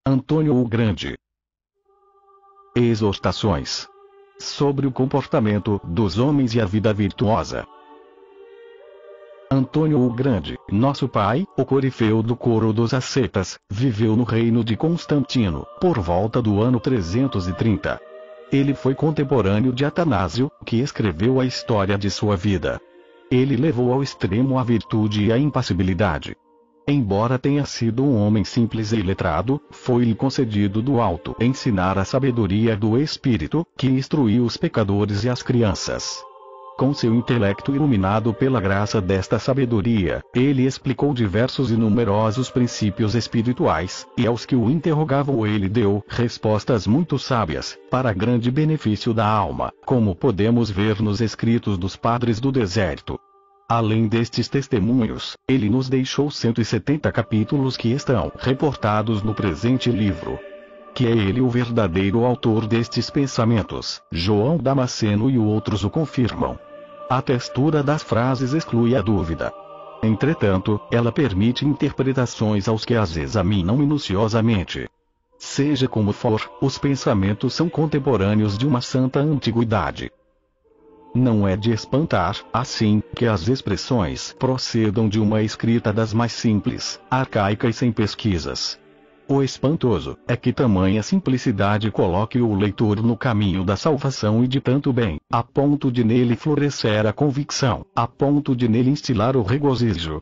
Antônio o Grande. Exortações sobre o comportamento dos homens e a vida virtuosa. Antônio o Grande, nosso pai, o corifeu do coro dos ascetas, viveu no reino de Constantino, por volta do ano 330. Ele foi contemporâneo de Atanásio, que escreveu a história de sua vida. Ele levou ao extremo a virtude e a impassibilidade. Embora tenha sido um homem simples e letrado, foi-lhe concedido do alto ensinar a sabedoria do Espírito, que instruiu os pecadores e as crianças. Com seu intelecto iluminado pela graça desta sabedoria, ele explicou diversos e numerosos princípios espirituais, e aos que o interrogavam ele deu respostas muito sábias, para grande benefício da alma, como podemos ver nos escritos dos padres do deserto. Além destes testemunhos, ele nos deixou 170 capítulos que estão reportados no presente livro. Que é ele o verdadeiro autor destes pensamentos, João Damasceno e outros o confirmam. A textura das frases exclui a dúvida. Entretanto, ela permite interpretações aos que as examinam minuciosamente. Seja como for, os pensamentos são contemporâneos de uma santa antiguidade. Não é de espantar, assim, que as expressões procedam de uma escrita das mais simples, arcaica e sem pesquisas. O espantoso é que tamanha simplicidade coloque o leitor no caminho da salvação e de tanto bem, a ponto de nele florescer a convicção, a ponto de nele instilar o regozijo.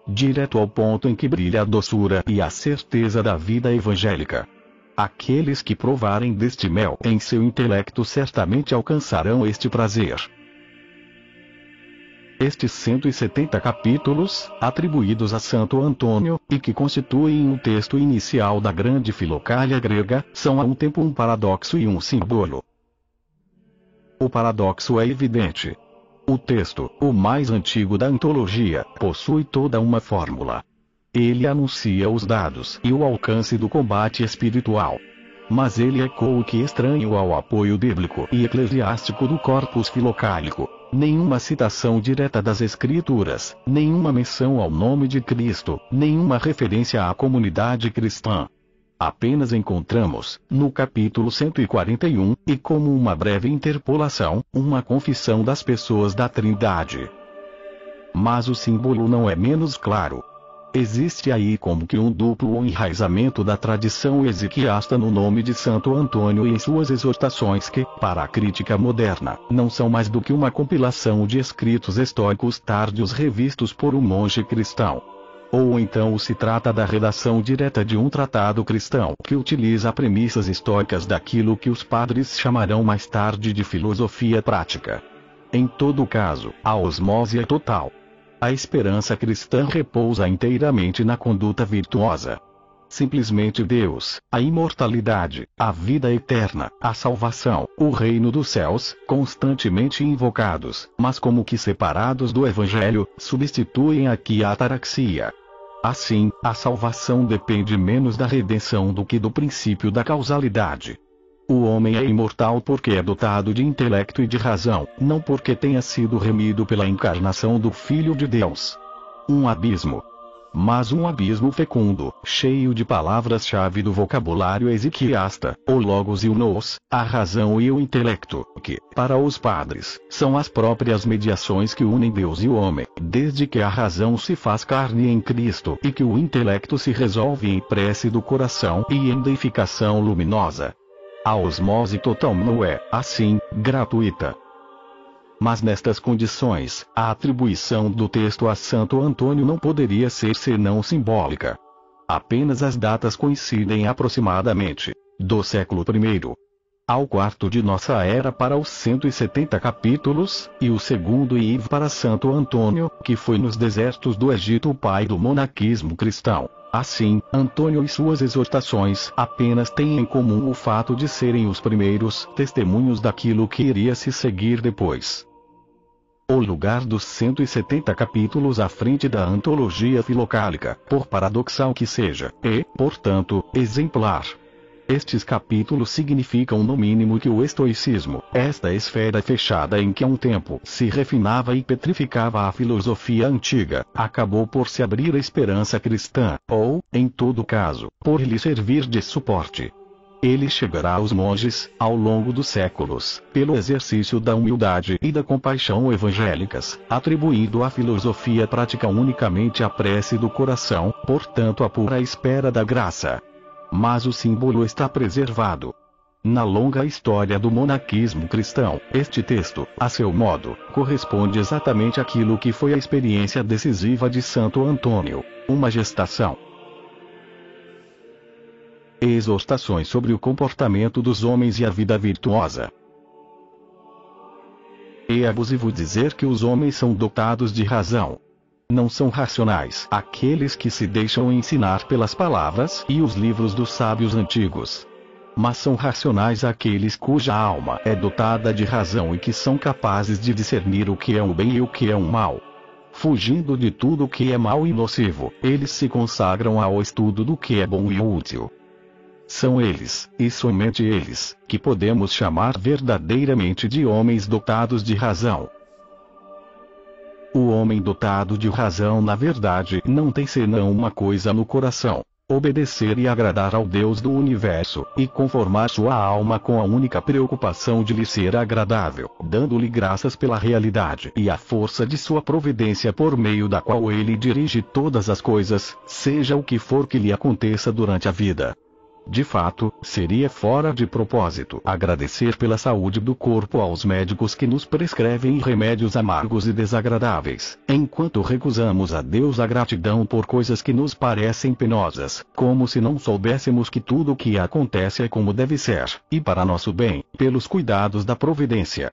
Direto ao ponto em que brilha a doçura e a certeza da vida evangélica. Aqueles que provarem deste mel em seu intelecto certamente alcançarão este prazer. Estes 170 capítulos, atribuídos a Santo Antônio, e que constituem o texto inicial da grande filocália grega, são a um tempo um paradoxo e um símbolo. O paradoxo é evidente. O texto, o mais antigo da antologia, possui toda uma fórmula. Ele anuncia os dados e o alcance do combate espiritual. Mas ele é o que estranho ao apoio bíblico e eclesiástico do corpus filocálico. Nenhuma citação direta das Escrituras, nenhuma menção ao nome de Cristo, nenhuma referência à comunidade cristã. Apenas encontramos, no capítulo 141, e como uma breve interpolação, uma confissão das pessoas da Trindade. Mas o símbolo não é menos claro. Existe aí como que um duplo enraizamento da tradição ezequiasta no nome de Santo Antônio e em suas exortações que, para a crítica moderna, não são mais do que uma compilação de escritos estoicos tardios revistos por um monge cristão. Ou então se trata da redação direta de um tratado cristão que utiliza premissas estoicas daquilo que os padres chamarão mais tarde de filosofia prática. Em todo caso, a osmose é total. A esperança cristã repousa inteiramente na conduta virtuosa. Simplesmente Deus, a imortalidade, a vida eterna, a salvação, o reino dos céus, constantemente invocados, mas como que separados do Evangelho, substituem aqui a ataraxia. Assim, a salvação depende menos da redenção do que do princípio da causalidade. O homem é imortal porque é dotado de intelecto e de razão, não porque tenha sido remido pela encarnação do Filho de Deus. Um abismo. Mas um abismo fecundo, cheio de palavras-chave do vocabulário ezequiasta, o logos e o nous, a razão e o intelecto, que, para os padres, são as próprias mediações que unem Deus e o homem, desde que a razão se faz carne em Cristo e que o intelecto se resolve em prece do coração e em deificação luminosa. A osmose total não é, assim, gratuita. Mas nestas condições, a atribuição do texto a Santo Antônio não poderia ser senão simbólica. Apenas as datas coincidem aproximadamente, do século I ao IV de nossa era para os 170 capítulos, e o segundo IV para Santo Antônio, que foi nos desertos do Egito o pai do monaquismo cristão. Assim, Antônio e suas exortações apenas têm em comum o fato de serem os primeiros testemunhos daquilo que iria se seguir depois. O lugar dos 170 capítulos à frente da antologia filocálica, por paradoxal que seja, é, portanto, exemplar. Estes capítulos significam no mínimo que o estoicismo, esta esfera fechada em que há um tempo se refinava e petrificava a filosofia antiga, acabou por se abrir à esperança cristã, ou, em todo caso, por lhe servir de suporte. Ele chegará aos monges, ao longo dos séculos, pelo exercício da humildade e da compaixão evangélicas, atribuindo à filosofia prática unicamente a prece do coração, portanto a pura espera da graça. Mas o símbolo está preservado. Na longa história do monaquismo cristão, este texto, a seu modo, corresponde exatamente àquilo que foi a experiência decisiva de Santo Antônio, uma gestação. Exortações sobre o comportamento dos homens e a vida virtuosa. É abusivo dizer que os homens são dotados de razão. Não são racionais aqueles que se deixam ensinar pelas palavras e os livros dos sábios antigos. Mas são racionais aqueles cuja alma é dotada de razão e que são capazes de discernir o que é um bem e o que é um mal. Fugindo de tudo o que é mal e nocivo, eles se consagram ao estudo do que é bom e útil. São eles, e somente eles, que podemos chamar verdadeiramente de homens dotados de razão. O homem dotado de razão na verdade não tem senão uma coisa no coração: obedecer e agradar ao Deus do universo, e conformar sua alma com a única preocupação de lhe ser agradável, dando-lhe graças pela realidade e a força de sua providência por meio da qual ele dirige todas as coisas, seja o que for que lhe aconteça durante a vida. De fato, seria fora de propósito agradecer pela saúde do corpo aos médicos que nos prescrevem remédios amargos e desagradáveis, enquanto recusamos a Deus a gratidão por coisas que nos parecem penosas, como se não soubéssemos que tudo o que acontece é como deve ser, e para nosso bem, pelos cuidados da providência.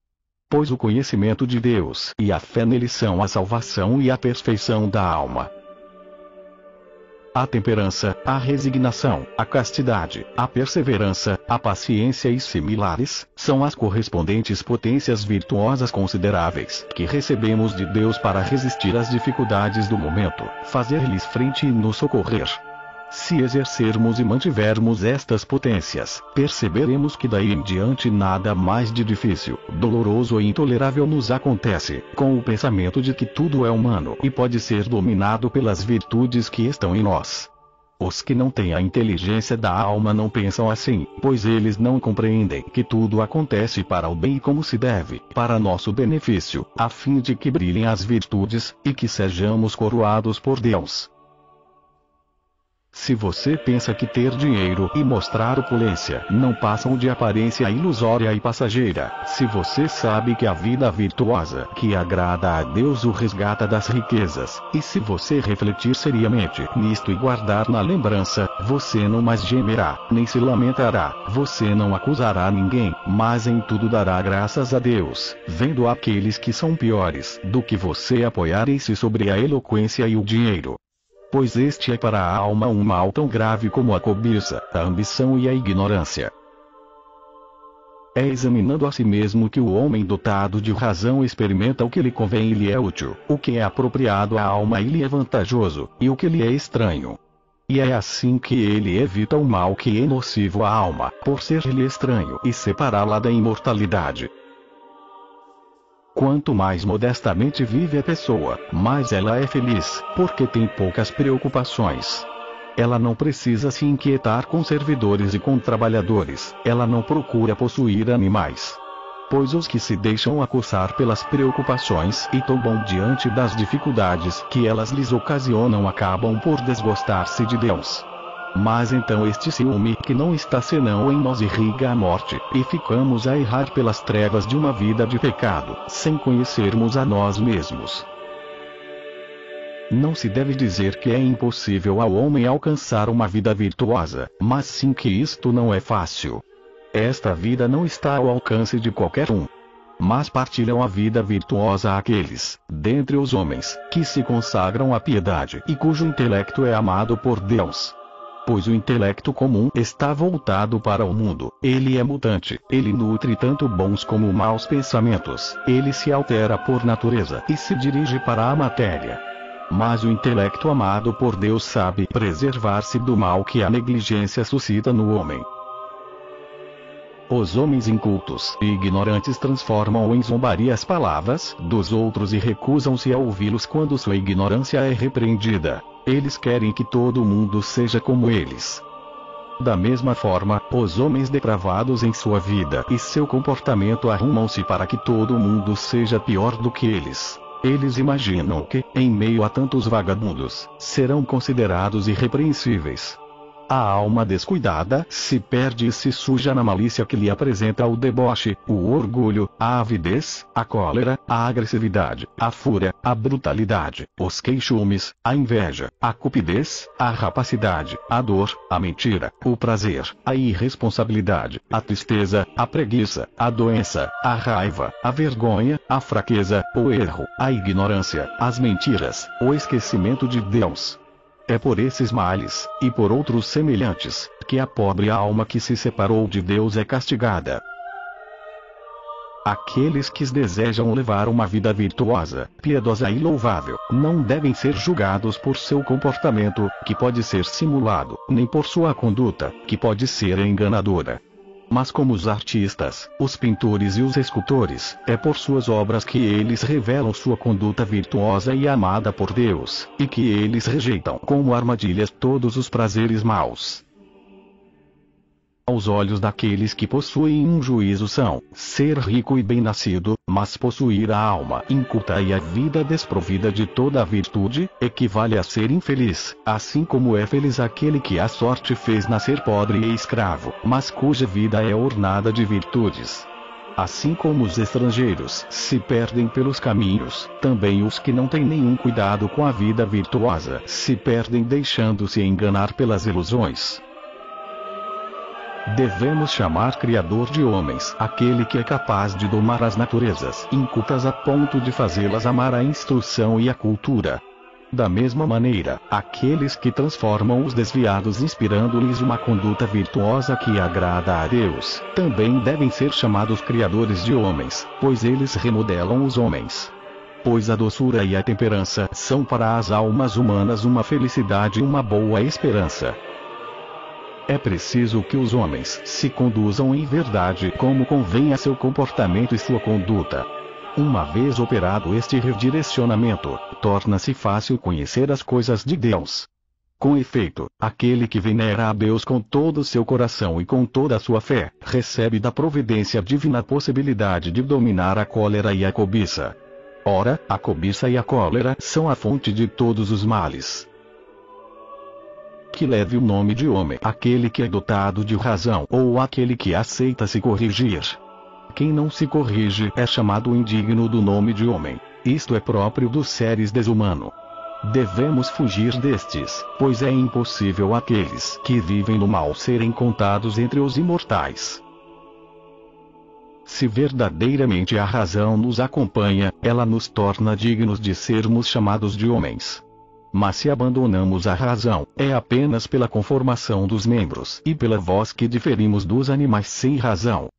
Pois o conhecimento de Deus e a fé nele são a salvação e a perfeição da alma. A temperança, a resignação, a castidade, a perseverança, a paciência e similares, são as correspondentes potências virtuosas consideráveis que recebemos de Deus para resistir às dificuldades do momento, fazer-lhes frente e nos socorrer. Se exercermos e mantivermos estas potências, perceberemos que daí em diante nada mais de difícil, doloroso e intolerável nos acontece, com o pensamento de que tudo é humano e pode ser dominado pelas virtudes que estão em nós. Os que não têm a inteligência da alma não pensam assim, pois eles não compreendem que tudo acontece para o bem e como se deve, para nosso benefício, a fim de que brilhem as virtudes, e que sejamos coroados por Deus. Se você pensa que ter dinheiro e mostrar opulência não passam de aparência ilusória e passageira, se você sabe que a vida virtuosa que agrada a Deus o resgata das riquezas, e se você refletir seriamente nisto e guardar na lembrança, você não mais gemerá, nem se lamentará, você não acusará ninguém, mas em tudo dará graças a Deus, vendo aqueles que são piores do que você apoiarem-se sobre a eloquência e o dinheiro. Pois este é para a alma um mal tão grave como a cobiça, a ambição e a ignorância. É examinando a si mesmo que o homem dotado de razão experimenta o que lhe convém e lhe é útil, o que é apropriado à alma e lhe é vantajoso, e o que lhe é estranho. E é assim que ele evita o mal que é nocivo à alma, por ser-lhe estranho e separá-la da imortalidade. Quanto mais modestamente vive a pessoa, mais ela é feliz, porque tem poucas preocupações. Ela não precisa se inquietar com servidores e com trabalhadores, ela não procura possuir animais. Pois os que se deixam acossar pelas preocupações e tombam diante das dificuldades que elas lhes ocasionam acabam por desgostar-se de Deus. Mas então este ciúme que não está senão em nós irriga a morte, e ficamos a errar pelas trevas de uma vida de pecado, sem conhecermos a nós mesmos. Não se deve dizer que é impossível ao homem alcançar uma vida virtuosa, mas sim que isto não é fácil. Esta vida não está ao alcance de qualquer um. Mas partilham a vida virtuosa aqueles, dentre os homens, que se consagram à piedade e cujo intelecto é amado por Deus. Pois o intelecto comum está voltado para o mundo, ele é mutante, ele nutre tanto bons como maus pensamentos, ele se altera por natureza e se dirige para a matéria. Mas o intelecto amado por Deus sabe preservar-se do mal que a negligência suscita no homem. Os homens incultos e ignorantes transformam em zombaria as palavras dos outros e recusam-se a ouvi-los quando sua ignorância é repreendida. Eles querem que todo mundo seja como eles. Da mesma forma, os homens depravados em sua vida e seu comportamento arrumam-se para que todo mundo seja pior do que eles. Eles imaginam que, em meio a tantos vagabundos, serão considerados irrepreensíveis. A alma descuidada se perde e se suja na malícia que lhe apresenta o deboche, o orgulho, a avidez, a cólera, a agressividade, a fúria, a brutalidade, os queixumes, a inveja, a cupidez, a rapacidade, a dor, a mentira, o prazer, a irresponsabilidade, a tristeza, a preguiça, a doença, a raiva, a vergonha, a fraqueza, o erro, a ignorância, as mentiras, o esquecimento de Deus. É por esses males, e por outros semelhantes, que a pobre alma que se separou de Deus é castigada. Aqueles que desejam levar uma vida virtuosa, piedosa e louvável, não devem ser julgados por seu comportamento, que pode ser simulado, nem por sua conduta, que pode ser enganadora. Mas como os artistas, os pintores e os escultores, é por suas obras que eles revelam sua conduta virtuosa e amada por Deus, e que eles rejeitam como armadilhas todos os prazeres maus. Aos olhos daqueles que possuem um juízo são, ser rico e bem-nascido, mas possuir a alma inculta e a vida desprovida de toda a virtude, equivale a ser infeliz, assim como é feliz aquele que a sorte fez nascer pobre e escravo, mas cuja vida é ornada de virtudes. Assim como os estrangeiros se perdem pelos caminhos, também os que não têm nenhum cuidado com a vida virtuosa se perdem deixando-se enganar pelas ilusões. Devemos chamar Criador de homens aquele que é capaz de domar as naturezas incultas a ponto de fazê-las amar a instrução e a cultura. Da mesma maneira, aqueles que transformam os desviados inspirando-lhes uma conduta virtuosa que agrada a Deus, também devem ser chamados Criadores de homens, pois eles remodelam os homens. Pois a doçura e a temperança são para as almas humanas uma felicidade e uma boa esperança. É preciso que os homens se conduzam em verdade como convém a seu comportamento e sua conduta. Uma vez operado este redirecionamento, torna-se fácil conhecer as coisas de Deus. Com efeito, aquele que venera a Deus com todo o seu coração e com toda a sua fé, recebe da providência divina a possibilidade de dominar a cólera e a cobiça. Ora, a cobiça e a cólera são a fonte de todos os males. Que leve o nome de homem aquele que é dotado de razão ou aquele que aceita se corrigir. Quem não se corrige é chamado indigno do nome de homem. Isto é próprio dos seres desumano. Devemos fugir destes, pois é impossível aqueles que vivem no mal serem contados entre os imortais. Se verdadeiramente a razão nos acompanha, ela nos torna dignos de sermos chamados de homens. Mas se abandonamos a razão, é apenas pela conformação dos membros e pela voz que diferimos dos animais sem razão.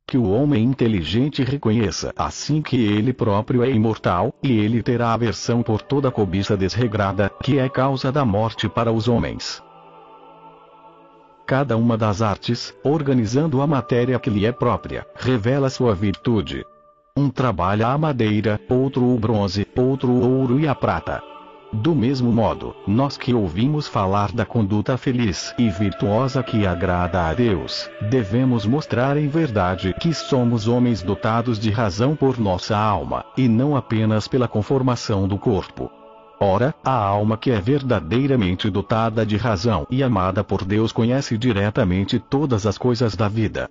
Que o homem inteligente reconheça assim que ele próprio é imortal, e ele terá aversão por toda a cobiça desregrada, que é causa da morte para os homens. Cada uma das artes, organizando a matéria que lhe é própria, revela sua virtude. Um trabalha a madeira, outro o bronze, outro o ouro e a prata. Do mesmo modo, nós que ouvimos falar da conduta feliz e virtuosa que agrada a Deus, devemos mostrar em verdade que somos homens dotados de razão por nossa alma, e não apenas pela conformação do corpo. Ora, a alma que é verdadeiramente dotada de razão e amada por Deus conhece diretamente todas as coisas da vida.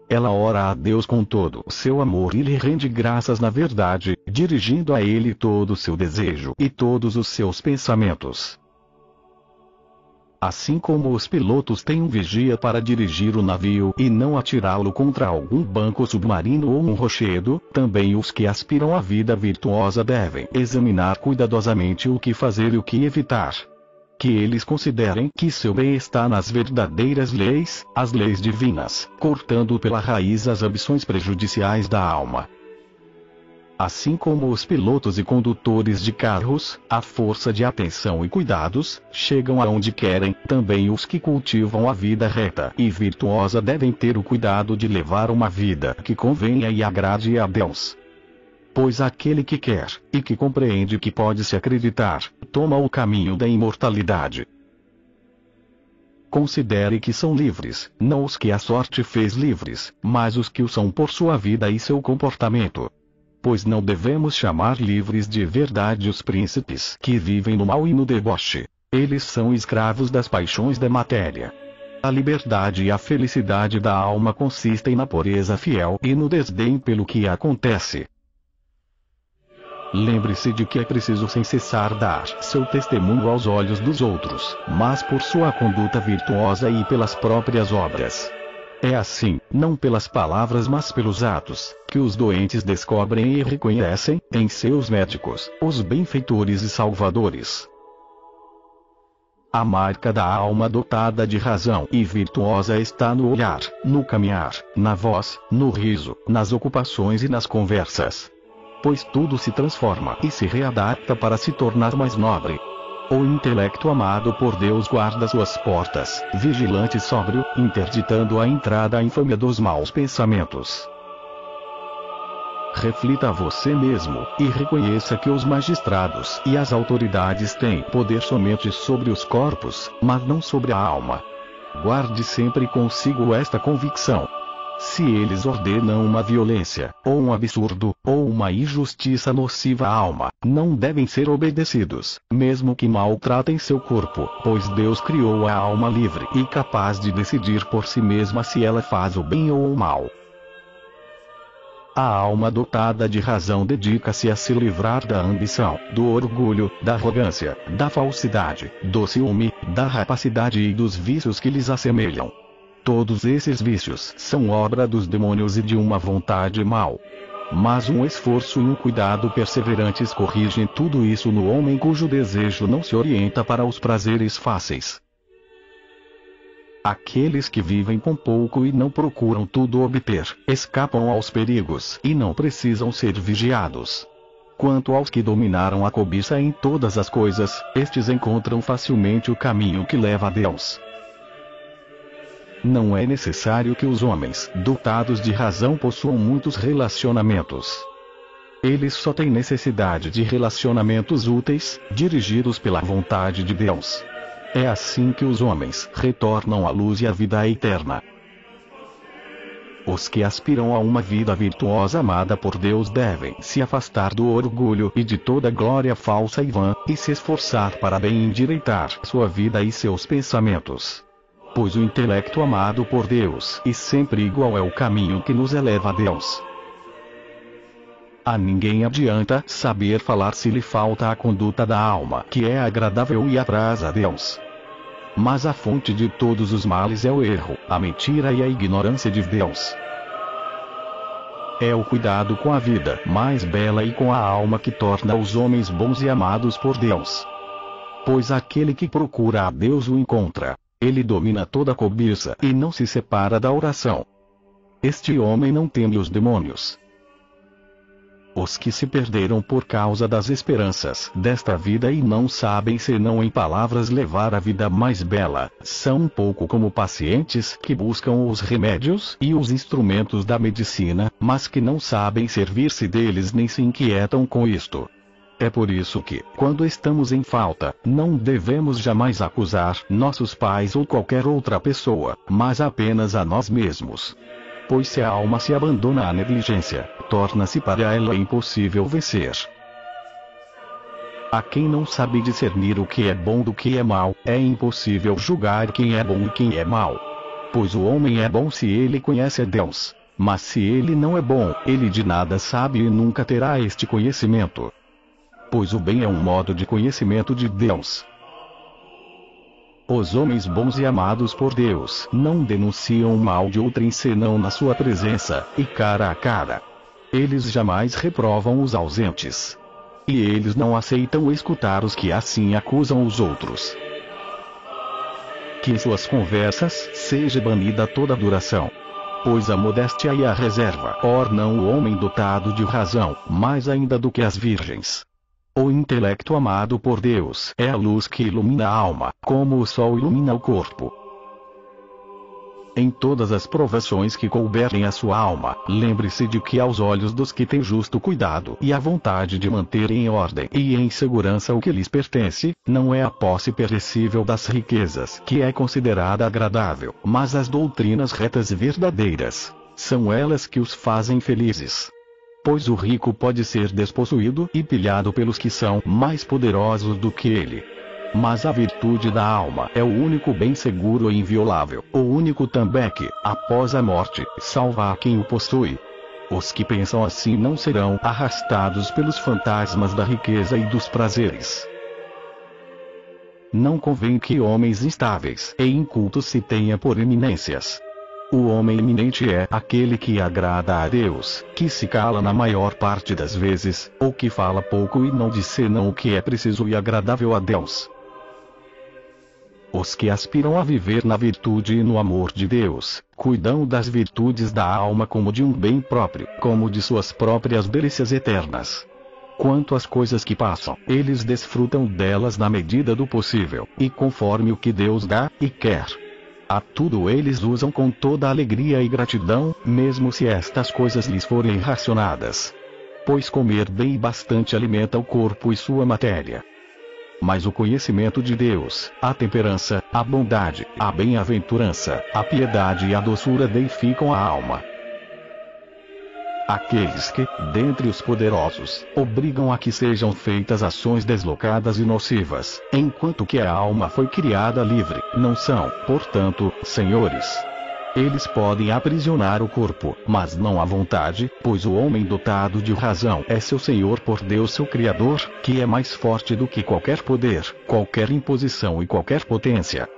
Ela ora a Deus com todo o seu amor e lhe rende graças na verdade, dirigindo a Ele todo o seu desejo e todos os seus pensamentos. Assim como os pilotos têm um vigia para dirigir o navio e não atirá-lo contra algum banco submarino ou um rochedo, também os que aspiram à vida virtuosa devem examinar cuidadosamente o que fazer e o que evitar. Que eles considerem que seu bem está nas verdadeiras leis, as leis divinas, cortando pela raiz as ambições prejudiciais da alma. Assim como os pilotos e condutores de carros, a força de atenção e cuidados, chegam aonde querem, também os que cultivam a vida reta e virtuosa devem ter o cuidado de levar uma vida que convenha e agrade a Deus. Pois aquele que quer, e que compreende que pode se acreditar, toma o caminho da imortalidade. Considere que são livres, não os que a sorte fez livres, mas os que o são por sua vida e seu comportamento. Pois não devemos chamar livres de verdade os príncipes que vivem no mal e no deboche. Eles são escravos das paixões da matéria. A liberdade e a felicidade da alma consistem na pureza fiel e no desdém pelo que acontece. Lembre-se de que é preciso sem cessar dar seu testemunho aos olhos dos outros, mas por sua conduta virtuosa e pelas próprias obras. É assim, não pelas palavras mas pelos atos, que os doentes descobrem e reconhecem, em seus médicos, os benfeitores e salvadores. A marca da alma dotada de razão e virtuosa está no olhar, no caminhar, na voz, no riso, nas ocupações e nas conversas. Pois tudo se transforma e se readapta para se tornar mais nobre. O intelecto amado por Deus guarda suas portas, vigilante e sóbrio, interditando a entrada à infâmia dos maus pensamentos. Reflita você mesmo, e reconheça que os magistrados e as autoridades têm poder somente sobre os corpos, mas não sobre a alma. Guarde sempre consigo esta convicção. Se eles ordenam uma violência, ou um absurdo, ou uma injustiça nociva à alma, não devem ser obedecidos, mesmo que maltratem seu corpo, pois Deus criou a alma livre e capaz de decidir por si mesma se ela faz o bem ou o mal. A alma dotada de razão dedica-se a se livrar da ambição, do orgulho, da arrogância, da falsidade, do ciúme, da rapacidade e dos vícios que lhes assemelham. Todos esses vícios são obra dos demônios e de uma vontade mal. Mas um esforço e um cuidado perseverantes corrigem tudo isso no homem cujo desejo não se orienta para os prazeres fáceis. Aqueles que vivem com pouco e não procuram tudo obter, escapam aos perigos e não precisam ser vigiados. Quanto aos que dominaram a cobiça em todas as coisas, estes encontram facilmente o caminho que leva a Deus. Não é necessário que os homens, dotados de razão, possuam muitos relacionamentos. Eles só têm necessidade de relacionamentos úteis, dirigidos pela vontade de Deus. É assim que os homens retornam à luz e à vida eterna. Os que aspiram a uma vida virtuosa amada por Deus devem se afastar do orgulho e de toda glória falsa e vã, e se esforçar para bem endireitar sua vida e seus pensamentos. Pois o intelecto amado por Deus e sempre igual é o caminho que nos eleva a Deus. A ninguém adianta saber falar se lhe falta a conduta da alma, que é agradável e apraz a Deus. Mas a fonte de todos os males é o erro, a mentira e a ignorância de Deus. É o cuidado com a vida mais bela e com a alma que torna os homens bons e amados por Deus. Pois aquele que procura a Deus o encontra. Ele domina toda a cobiça e não se separa da oração. Este homem não teme os demônios. Os que se perderam por causa das esperanças desta vida e não sabem senão em palavras levar a vida mais bela, são um pouco como pacientes que buscam os remédios e os instrumentos da medicina, mas que não sabem servir-se deles nem se inquietam com isto. É por isso que, quando estamos em falta, não devemos jamais acusar nossos pais ou qualquer outra pessoa, mas apenas a nós mesmos. Pois se a alma se abandona à negligência, torna-se para ela impossível vencer. A quem não sabe discernir o que é bom do que é mal, é impossível julgar quem é bom e quem é mal. Pois o homem é bom se ele conhece a Deus, mas se ele não é bom, ele de nada sabe e nunca terá este conhecimento. Pois o bem é um modo de conhecimento de Deus. Os homens bons e amados por Deus não denunciam o mal de outrem senão na sua presença, e cara a cara. Eles jamais reprovam os ausentes. E eles não aceitam escutar os que assim acusam os outros. Que em suas conversas seja banida toda duração. pois a modéstia e a reserva ornam o homem dotado de razão, mais ainda do que as virgens. O intelecto amado por Deus é a luz que ilumina a alma, como o sol ilumina o corpo. Em todas as provações que couberem a sua alma, lembre-se de que aos olhos dos que têm justo cuidado e a vontade de manter em ordem e em segurança o que lhes pertence, não é a posse perecível das riquezas que é considerada agradável, mas as doutrinas retas e verdadeiras. São elas que os fazem felizes. Pois o rico pode ser despossuído e pilhado pelos que são mais poderosos do que ele. Mas a virtude da alma é o único bem seguro e inviolável, o único também que, após a morte, salva a quem o possui. Os que pensam assim não serão arrastados pelos fantasmas da riqueza e dos prazeres. Não convém que homens instáveis e incultos se tenha por eminências. O homem eminente é aquele que agrada a Deus, que se cala na maior parte das vezes, ou que fala pouco e não diz senão o que é preciso e agradável a Deus. Os que aspiram a viver na virtude e no amor de Deus, cuidam das virtudes da alma como de um bem próprio, como de suas próprias delícias eternas. Quanto às coisas que passam, eles desfrutam delas na medida do possível, e conforme o que Deus dá e quer. A tudo eles usam com toda alegria e gratidão, mesmo se estas coisas lhes forem racionadas. Pois comer bem e bastante alimenta o corpo e sua matéria. Mas o conhecimento de Deus, a temperança, a bondade, a bem-aventurança, a piedade e a doçura deificam a alma. Aqueles que, dentre os poderosos, obrigam a que sejam feitas ações deslocadas e nocivas, enquanto que a alma foi criada livre, não são, portanto, senhores. Eles podem aprisionar o corpo, mas não a vontade, pois o homem dotado de razão é seu Senhor por Deus seu Criador, que é mais forte do que qualquer poder, qualquer imposição e qualquer potência.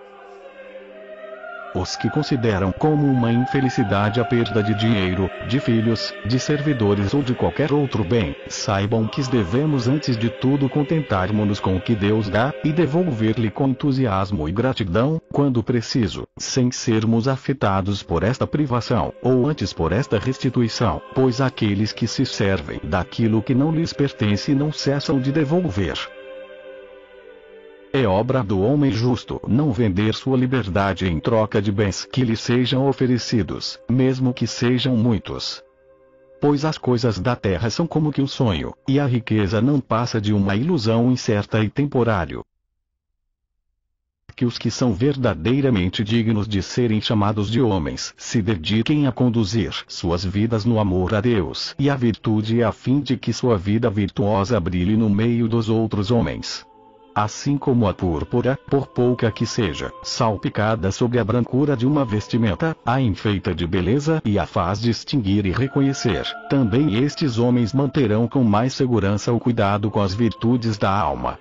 Os que consideram como uma infelicidade a perda de dinheiro, de filhos, de servidores ou de qualquer outro bem, saibam que devemos antes de tudo contentarmos-nos com o que Deus dá, e devolver-lhe com entusiasmo e gratidão, quando preciso, sem sermos afetados por esta privação, ou antes por esta restituição, pois aqueles que se servem daquilo que não lhes pertence não cessam de devolver. É obra do homem justo não vender sua liberdade em troca de bens que lhe sejam oferecidos, mesmo que sejam muitos. Pois as coisas da terra são como que um sonho, e a riqueza não passa de uma ilusão incerta e temporário. Que os que são verdadeiramente dignos de serem chamados de homens se dediquem a conduzir suas vidas no amor a Deus e à virtude a fim de que sua vida virtuosa brilhe no meio dos outros homens. Assim como a púrpura, por pouca que seja, salpicada sobre a brancura de uma vestimenta, a enfeita de beleza e a faz distinguir e reconhecer, também estes homens manterão com mais segurança o cuidado com as virtudes da alma.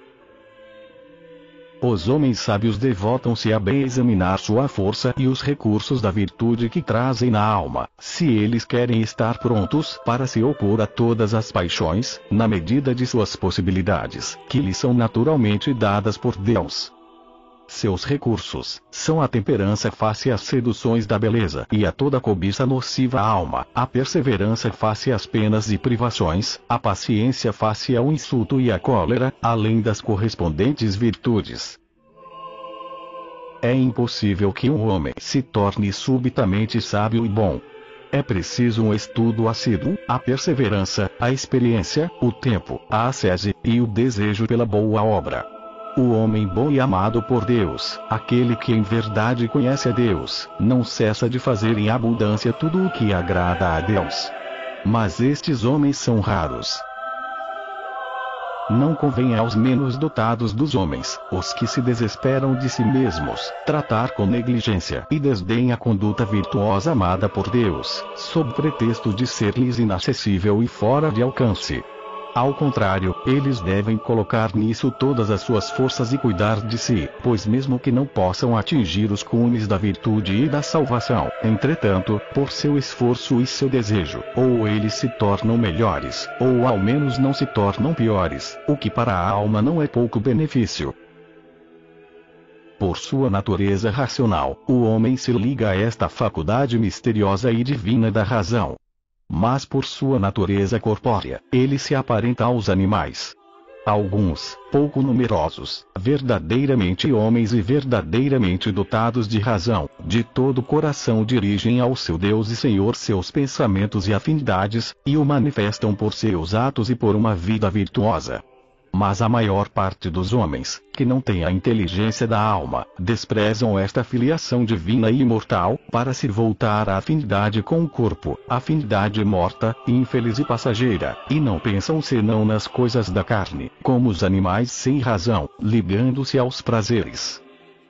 Os homens sábios devotam-se a bem examinar sua força e os recursos da virtude que trazem na alma, se eles querem estar prontos para se opor a todas as paixões, na medida de suas possibilidades, que lhes são naturalmente dadas por Deus. Seus recursos são a temperança face às seduções da beleza e a toda cobiça nociva à alma, a perseverança face às penas e privações, a paciência face ao insulto e à cólera, além das correspondentes virtudes. É impossível que um homem se torne subitamente sábio e bom. É preciso um estudo assíduo, a perseverança, a experiência, o tempo, a ascese e o desejo pela boa obra. O homem bom e amado por Deus, aquele que em verdade conhece a Deus, não cessa de fazer em abundância tudo o que agrada a Deus. Mas estes homens são raros. Não convém aos menos dotados dos homens, os que se desesperam de si mesmos, tratar com negligência e desdém a conduta virtuosa amada por Deus, sob pretexto de ser-lhes inacessível e fora de alcance. Ao contrário, eles devem colocar nisso todas as suas forças e cuidar de si, pois mesmo que não possam atingir os cumes da virtude e da salvação, entretanto, por seu esforço e seu desejo, ou eles se tornam melhores, ou ao menos não se tornam piores, o que para a alma não é pouco benefício. Por sua natureza racional, o homem se liga a esta faculdade misteriosa e divina da razão. Mas por sua natureza corpórea, ele se aparenta aos animais. Alguns, pouco numerosos, verdadeiramente homens e verdadeiramente dotados de razão, de todo o coração dirigem ao seu Deus e Senhor seus pensamentos e afinidades, e o manifestam por seus atos e por uma vida virtuosa. Mas a maior parte dos homens, que não têm a inteligência da alma, desprezam esta filiação divina e imortal, para se voltar à afinidade com o corpo, afinidade morta, infeliz e passageira, e não pensam senão nas coisas da carne, como os animais sem razão, ligando-se aos prazeres.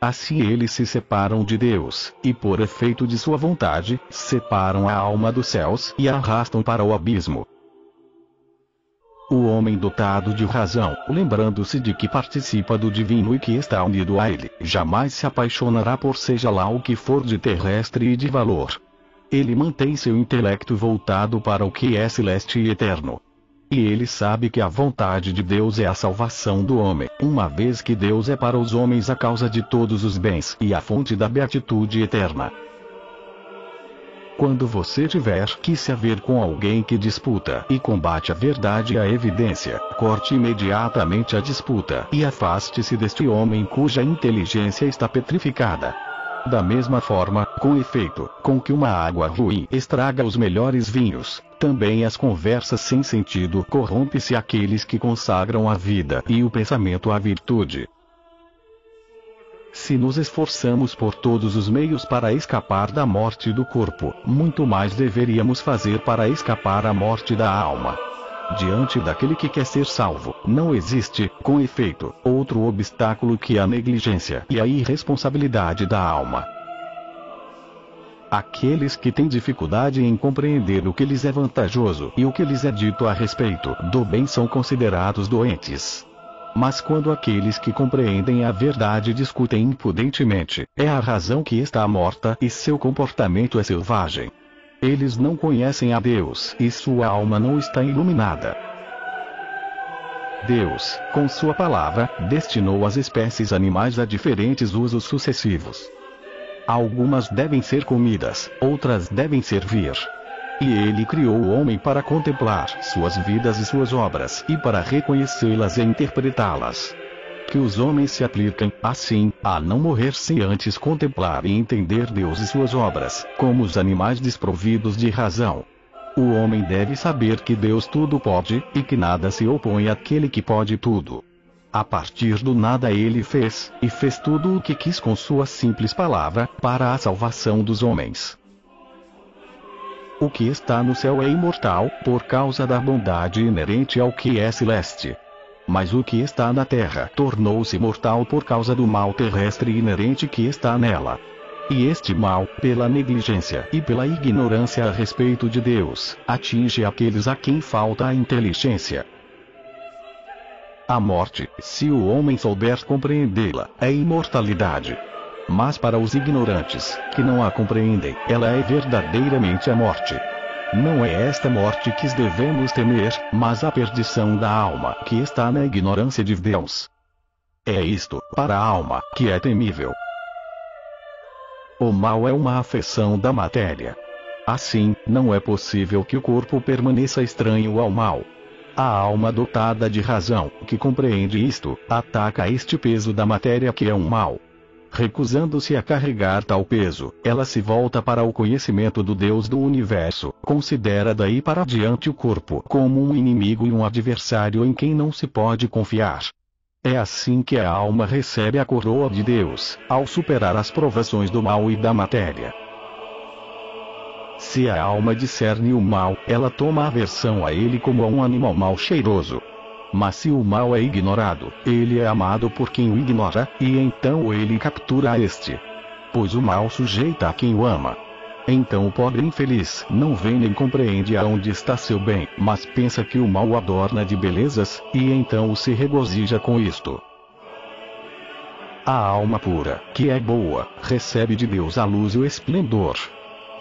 Assim eles se separam de Deus, e por efeito de sua vontade, separam a alma dos céus e a arrastam para o abismo. O homem dotado de razão, lembrando-se de que participa do divino e que está unido a ele, jamais se apaixonará por seja lá o que for de terrestre e de valor. Ele mantém seu intelecto voltado para o que é celeste e eterno. E ele sabe que a vontade de Deus é a salvação do homem, uma vez que Deus é para os homens a causa de todos os bens e a fonte da beatitude eterna. Quando você tiver que se haver com alguém que disputa e combate a verdade e a evidência, corte imediatamente a disputa e afaste-se deste homem cuja inteligência está petrificada. Da mesma forma, com efeito, com que uma água ruim estraga os melhores vinhos, também as conversas sem sentido corrompe-se aqueles que consagram a vida e o pensamento à virtude. Se nos esforçamos por todos os meios para escapar da morte do corpo, muito mais deveríamos fazer para escapar à morte da alma. Diante daquele que quer ser salvo, não existe, com efeito, outro obstáculo que a negligência e a irresponsabilidade da alma. Aqueles que têm dificuldade em compreender o que lhes é vantajoso e o que lhes é dito a respeito do bem são considerados doentes. Mas quando aqueles que compreendem a verdade discutem impudentemente, é a razão que está morta e seu comportamento é selvagem. Eles não conhecem a Deus e sua alma não está iluminada. Deus, com sua palavra, destinou as espécies animais a diferentes usos sucessivos. Algumas devem ser comidas, outras devem servir. E ele criou o homem para contemplar suas vidas e suas obras, e para reconhecê-las e interpretá-las. Que os homens se apliquem, assim, a não morrer sem antes contemplar e entender Deus e suas obras, como os animais desprovidos de razão. O homem deve saber que Deus tudo pode, e que nada se opõe àquele que pode tudo. A partir do nada ele fez, e fez tudo o que quis com sua simples palavra, para a salvação dos homens. O que está no céu é imortal, por causa da bondade inerente ao que é celeste. Mas o que está na terra tornou-se mortal por causa do mal terrestre inerente que está nela. E este mal, pela negligência e pela ignorância a respeito de Deus, atinge aqueles a quem falta a inteligência. A morte, se o homem souber compreendê-la, é imortalidade. Mas para os ignorantes, que não a compreendem, ela é verdadeiramente a morte. Não é esta morte que devemos temer, mas a perdição da alma, que está na ignorância de Deus. É isto, para a alma, que é temível. O mal é uma afeição da matéria. Assim, não é possível que o corpo permaneça estranho ao mal. A alma dotada de razão, que compreende isto, ataca este peso da matéria que é um mal. Recusando-se a carregar tal peso, ela se volta para o conhecimento do Deus do universo, considera daí para diante o corpo como um inimigo e um adversário em quem não se pode confiar. É assim que a alma recebe a coroa de Deus, ao superar as provações do mal e da matéria. Se a alma discerne o mal, ela toma aversão a ele como a um animal mal cheiroso. Mas se o mal é ignorado, ele é amado por quem o ignora, e então ele captura a este. Pois o mal sujeita a quem o ama. Então o pobre infeliz não vê nem compreende aonde está seu bem, mas pensa que o mal o adorna de belezas, e então se regozija com isto. A alma pura, que é boa, recebe de Deus a luz e o esplendor.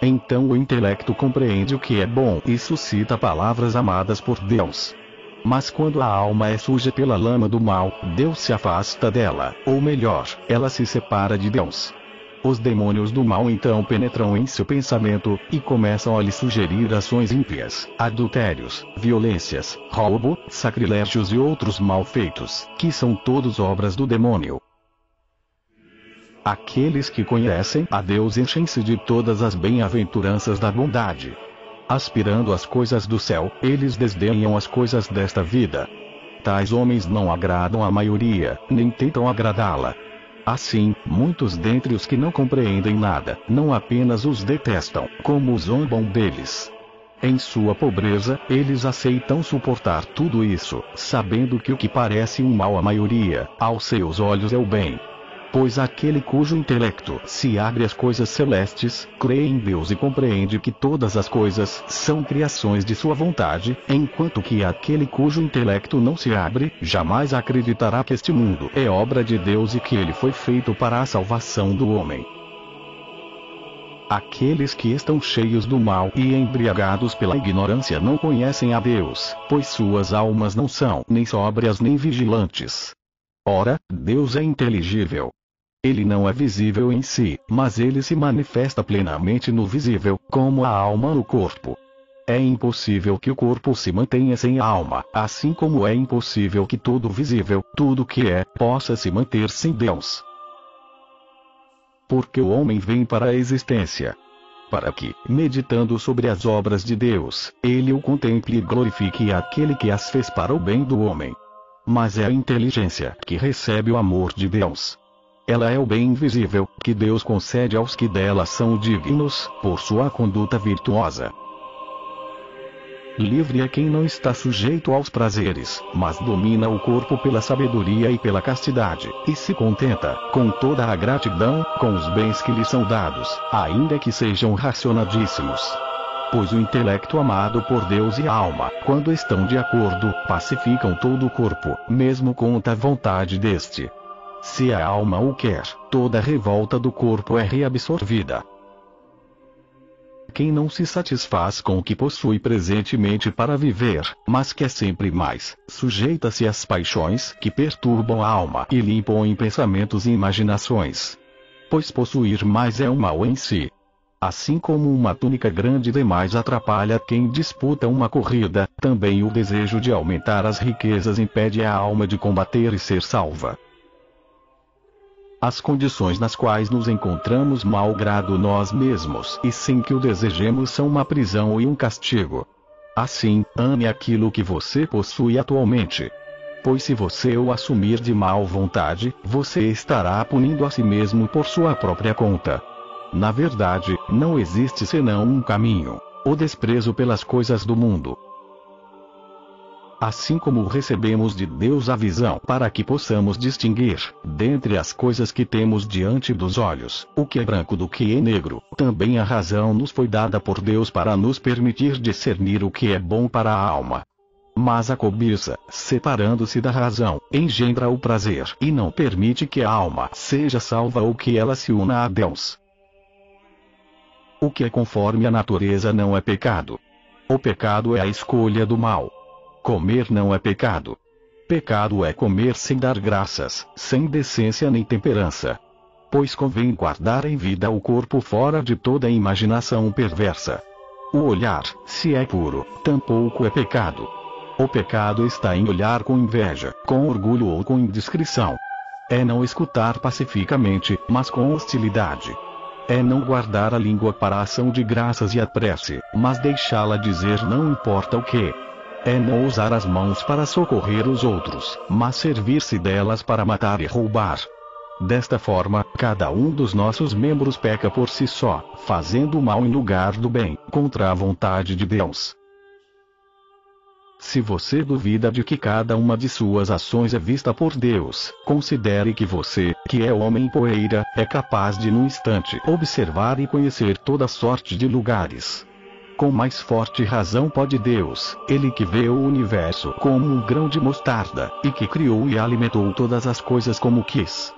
Então o intelecto compreende o que é bom e suscita palavras amadas por Deus. Mas quando a alma é suja pela lama do mal, Deus se afasta dela, ou melhor, ela se separa de Deus. Os demônios do mal então penetram em seu pensamento, e começam a lhe sugerir ações ímpias, adultérios, violências, roubo, sacrilégios e outros malfeitos, que são todos obras do demônio. Aqueles que conhecem a Deus enchem-se de todas as bem-aventuranças da bondade. Aspirando às coisas do céu, eles desdenham as coisas desta vida. Tais homens não agradam a maioria, nem tentam agradá-la. Assim, muitos dentre os que não compreendem nada, não apenas os detestam, como zombam deles. Em sua pobreza, eles aceitam suportar tudo isso, sabendo que o que parece um mal à maioria, aos seus olhos é o bem. Pois aquele cujo intelecto se abre às coisas celestes, crê em Deus e compreende que todas as coisas são criações de sua vontade, enquanto que aquele cujo intelecto não se abre, jamais acreditará que este mundo é obra de Deus e que ele foi feito para a salvação do homem. Aqueles que estão cheios do mal e embriagados pela ignorância não conhecem a Deus, pois suas almas não são nem sóbrias nem vigilantes. Ora, Deus é inteligível. Ele não é visível em si, mas ele se manifesta plenamente no visível, como a alma no corpo. É impossível que o corpo se mantenha sem a alma, assim como é impossível que tudo visível, tudo que é, possa se manter sem Deus. Porque o homem vem para a existência, para que, meditando sobre as obras de Deus, ele o contemple e glorifique aquele que as fez para o bem do homem. Mas é a inteligência que recebe o amor de Deus. Ela é o bem invisível, que Deus concede aos que dela são dignos, por sua conduta virtuosa. Livre é quem não está sujeito aos prazeres, mas domina o corpo pela sabedoria e pela castidade, e se contenta, com toda a gratidão, com os bens que lhe são dados, ainda que sejam racionadíssimos. Pois o intelecto amado por Deus e a alma, quando estão de acordo, pacificam todo o corpo, mesmo contra a vontade deste. Se a alma o quer, toda a revolta do corpo é reabsorvida. Quem não se satisfaz com o que possui presentemente para viver, mas quer sempre mais, sujeita-se às paixões que perturbam a alma e lhe impõem pensamentos e imaginações. Pois possuir mais é um mal em si. Assim como uma túnica grande demais atrapalha quem disputa uma corrida, também o desejo de aumentar as riquezas impede a alma de combater e ser salva. As condições nas quais nos encontramos malgrado nós mesmos e sem que o desejemos são uma prisão e um castigo. Assim, ame aquilo que você possui atualmente. Pois se você o assumir de mal vontade, você estará punindo a si mesmo por sua própria conta. Na verdade, não existe senão um caminho: o desprezo pelas coisas do mundo. Assim como recebemos de Deus a visão para que possamos distinguir, dentre as coisas que temos diante dos olhos, o que é branco do que é negro, também a razão nos foi dada por Deus para nos permitir discernir o que é bom para a alma. Mas a cobiça, separando-se da razão, engendra o prazer e não permite que a alma seja salva ou que ela se una a Deus. O que é conforme à natureza não é pecado. O pecado é a escolha do mal. Comer não é pecado. Pecado é comer sem dar graças, sem decência nem temperança. Pois convém guardar em vida o corpo fora de toda imaginação perversa. O olhar, se é puro, tampouco é pecado. O pecado está em olhar com inveja, com orgulho ou com indiscrição. É não escutar pacificamente, mas com hostilidade. É não guardar a língua para a ação de graças e a prece, mas deixá-la dizer não importa o que. É não usar as mãos para socorrer os outros, mas servir-se delas para matar e roubar. Desta forma, cada um dos nossos membros peca por si só, fazendo o mal em lugar do bem, contra a vontade de Deus. Se você duvida de que cada uma de suas ações é vista por Deus, considere que você, que é homem poeira, é capaz de num instante observar e conhecer toda sorte de lugares. Com mais forte razão pode Deus, Ele que vê o universo como um grão de mostarda, e que criou e alimentou todas as coisas como quis.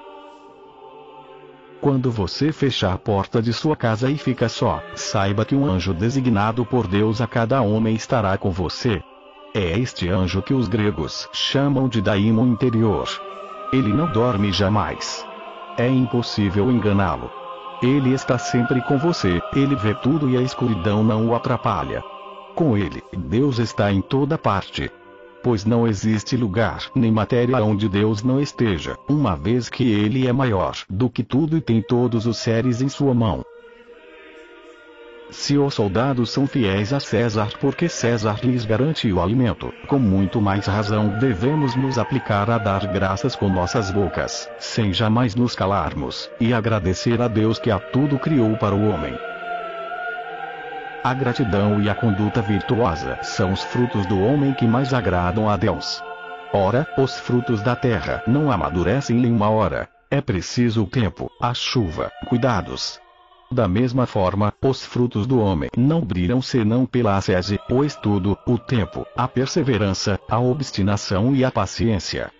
Quando você fechar a porta de sua casa e fica só, saiba que um anjo designado por Deus a cada homem estará com você. É este anjo que os gregos chamam de daimon interior. Ele não dorme jamais. É impossível enganá-lo. Ele está sempre com você, ele vê tudo e a escuridão não o atrapalha. Com ele, Deus está em toda parte. Pois não existe lugar nem matéria onde Deus não esteja, uma vez que ele é maior do que tudo e tem todos os seres em sua mão. Se os soldados são fiéis a César porque César lhes garante o alimento, com muito mais razão devemos nos aplicar a dar graças com nossas bocas, sem jamais nos calarmos, e agradecer a Deus que a tudo criou para o homem. A gratidão e a conduta virtuosa são os frutos do homem que mais agradam a Deus. Ora, os frutos da terra não amadurecem em uma hora, é preciso o tempo, a chuva, cuidados. Da mesma forma, os frutos do homem não brilham senão pela ascese, o estudo, o tempo, a perseverança, a obstinação e a paciência.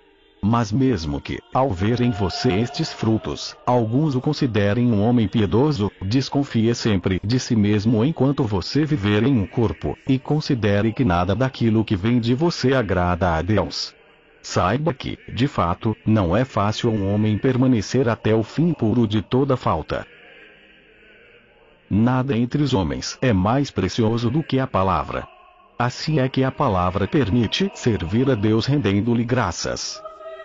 Mas mesmo que, ao ver em você estes frutos, alguns o considerem um homem piedoso, desconfie sempre de si mesmo enquanto você viver em um corpo, e considere que nada daquilo que vem de você agrada a Deus. Saiba que, de fato, não é fácil um homem permanecer até o fim puro de toda falta. Nada entre os homens é mais precioso do que a palavra. Assim é que a palavra permite servir a Deus rendendo-lhe graças.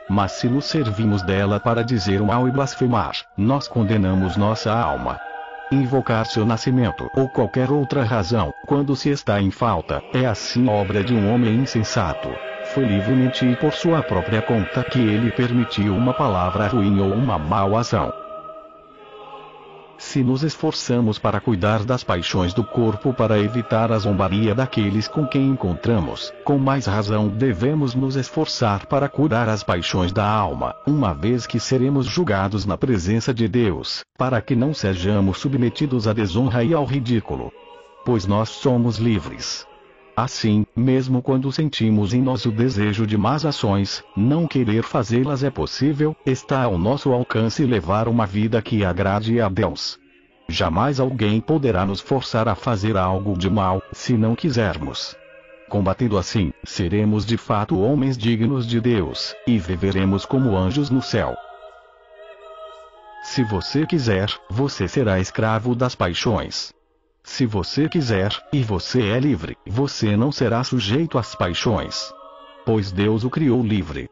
Mas se nos servimos dela para dizer o mal e blasfemar, nós condenamos nossa alma. Invocar seu nascimento ou qualquer outra razão, quando se está em falta, é assim obra de um homem insensato. Foi livremente e por sua própria conta que ele permitiu uma palavra ruim ou uma má ação. Se nos esforçamos para cuidar das paixões do corpo para evitar a zombaria daqueles com quem encontramos, com mais razão devemos nos esforçar para curar as paixões da alma, uma vez que seremos julgados na presença de Deus, para que não sejamos submetidos à desonra e ao ridículo. Pois nós somos livres. Assim, mesmo quando sentimos em nós o desejo de más ações, não querer fazê-las é possível, está ao nosso alcance levar uma vida que agrade a Deus. Jamais alguém poderá nos forçar a fazer algo de mal, se não quisermos. Combatendo assim, seremos de fato homens dignos de Deus, e viveremos como anjos no céu. Se você quiser, você será escravo das paixões. Se você quiser, e você é livre, você não será sujeito às paixões. Pois Deus o criou livre.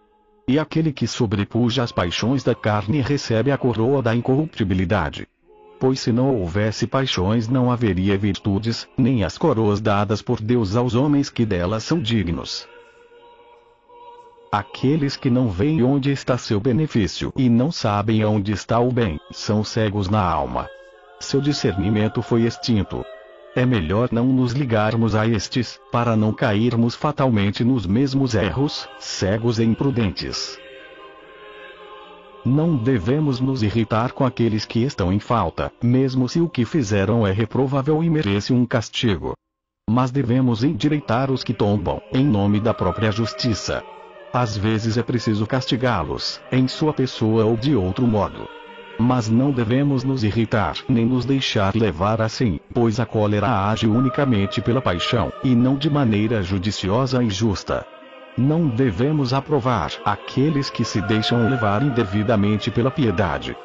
E aquele que sobrepuja as paixões da carne recebe a coroa da incorruptibilidade. Pois se não houvesse paixões não haveria virtudes, nem as coroas dadas por Deus aos homens que delas são dignos. Aqueles que não veem onde está seu benefício e não sabem onde está o bem, são cegos na alma. Seu discernimento foi extinto. É melhor não nos ligarmos a estes, para não cairmos fatalmente nos mesmos erros, cegos e imprudentes. Não devemos nos irritar com aqueles que estão em falta, mesmo se o que fizeram é reprovável e merece um castigo. Mas devemos endireitar os que tombam, em nome da própria justiça. Às vezes é preciso castigá-los, em sua pessoa ou de outro modo. Mas não devemos nos irritar nem nos deixar levar assim, pois a cólera age unicamente pela paixão, e não de maneira judiciosa e justa. Não devemos aprovar aqueles que se deixam levar indevidamente pela piedade.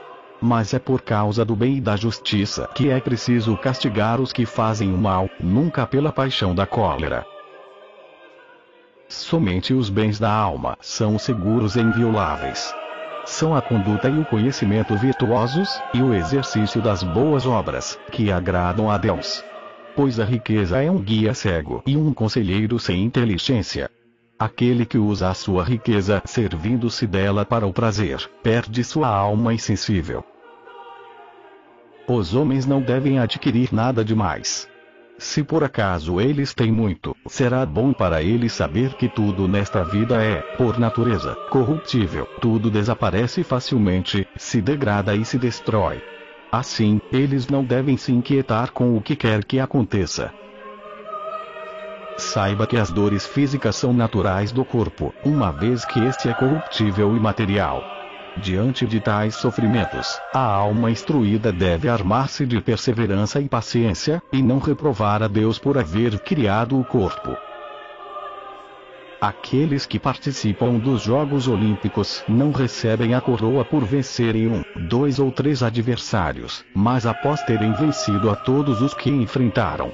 Mas é por causa do bem e da justiça que é preciso castigar os que fazem o mal, nunca pela paixão da cólera. Somente os bens da alma são seguros e invioláveis. São a conduta e o conhecimento virtuosos, e o exercício das boas obras, que agradam a Deus. Pois a riqueza é um guia cego e um conselheiro sem inteligência. Aquele que usa a sua riqueza servindo-se dela para o prazer, perde sua alma insensível. Os homens não devem adquirir nada demais. Se por acaso eles têm muito, será bom para eles saber que tudo nesta vida é, por natureza, corruptível. Tudo desaparece facilmente, se degrada e se destrói. Assim, eles não devem se inquietar com o que quer que aconteça. Saiba que as dores físicas são naturais do corpo, uma vez que este é corruptível e material. Diante de tais sofrimentos, a alma instruída deve armar-se de perseverança e paciência, e não reprovar a Deus por haver criado o corpo. Aqueles que participam dos Jogos Olímpicos não recebem a coroa por vencerem 1, 2 ou 3 adversários, mas após terem vencido a todos os que enfrentaram.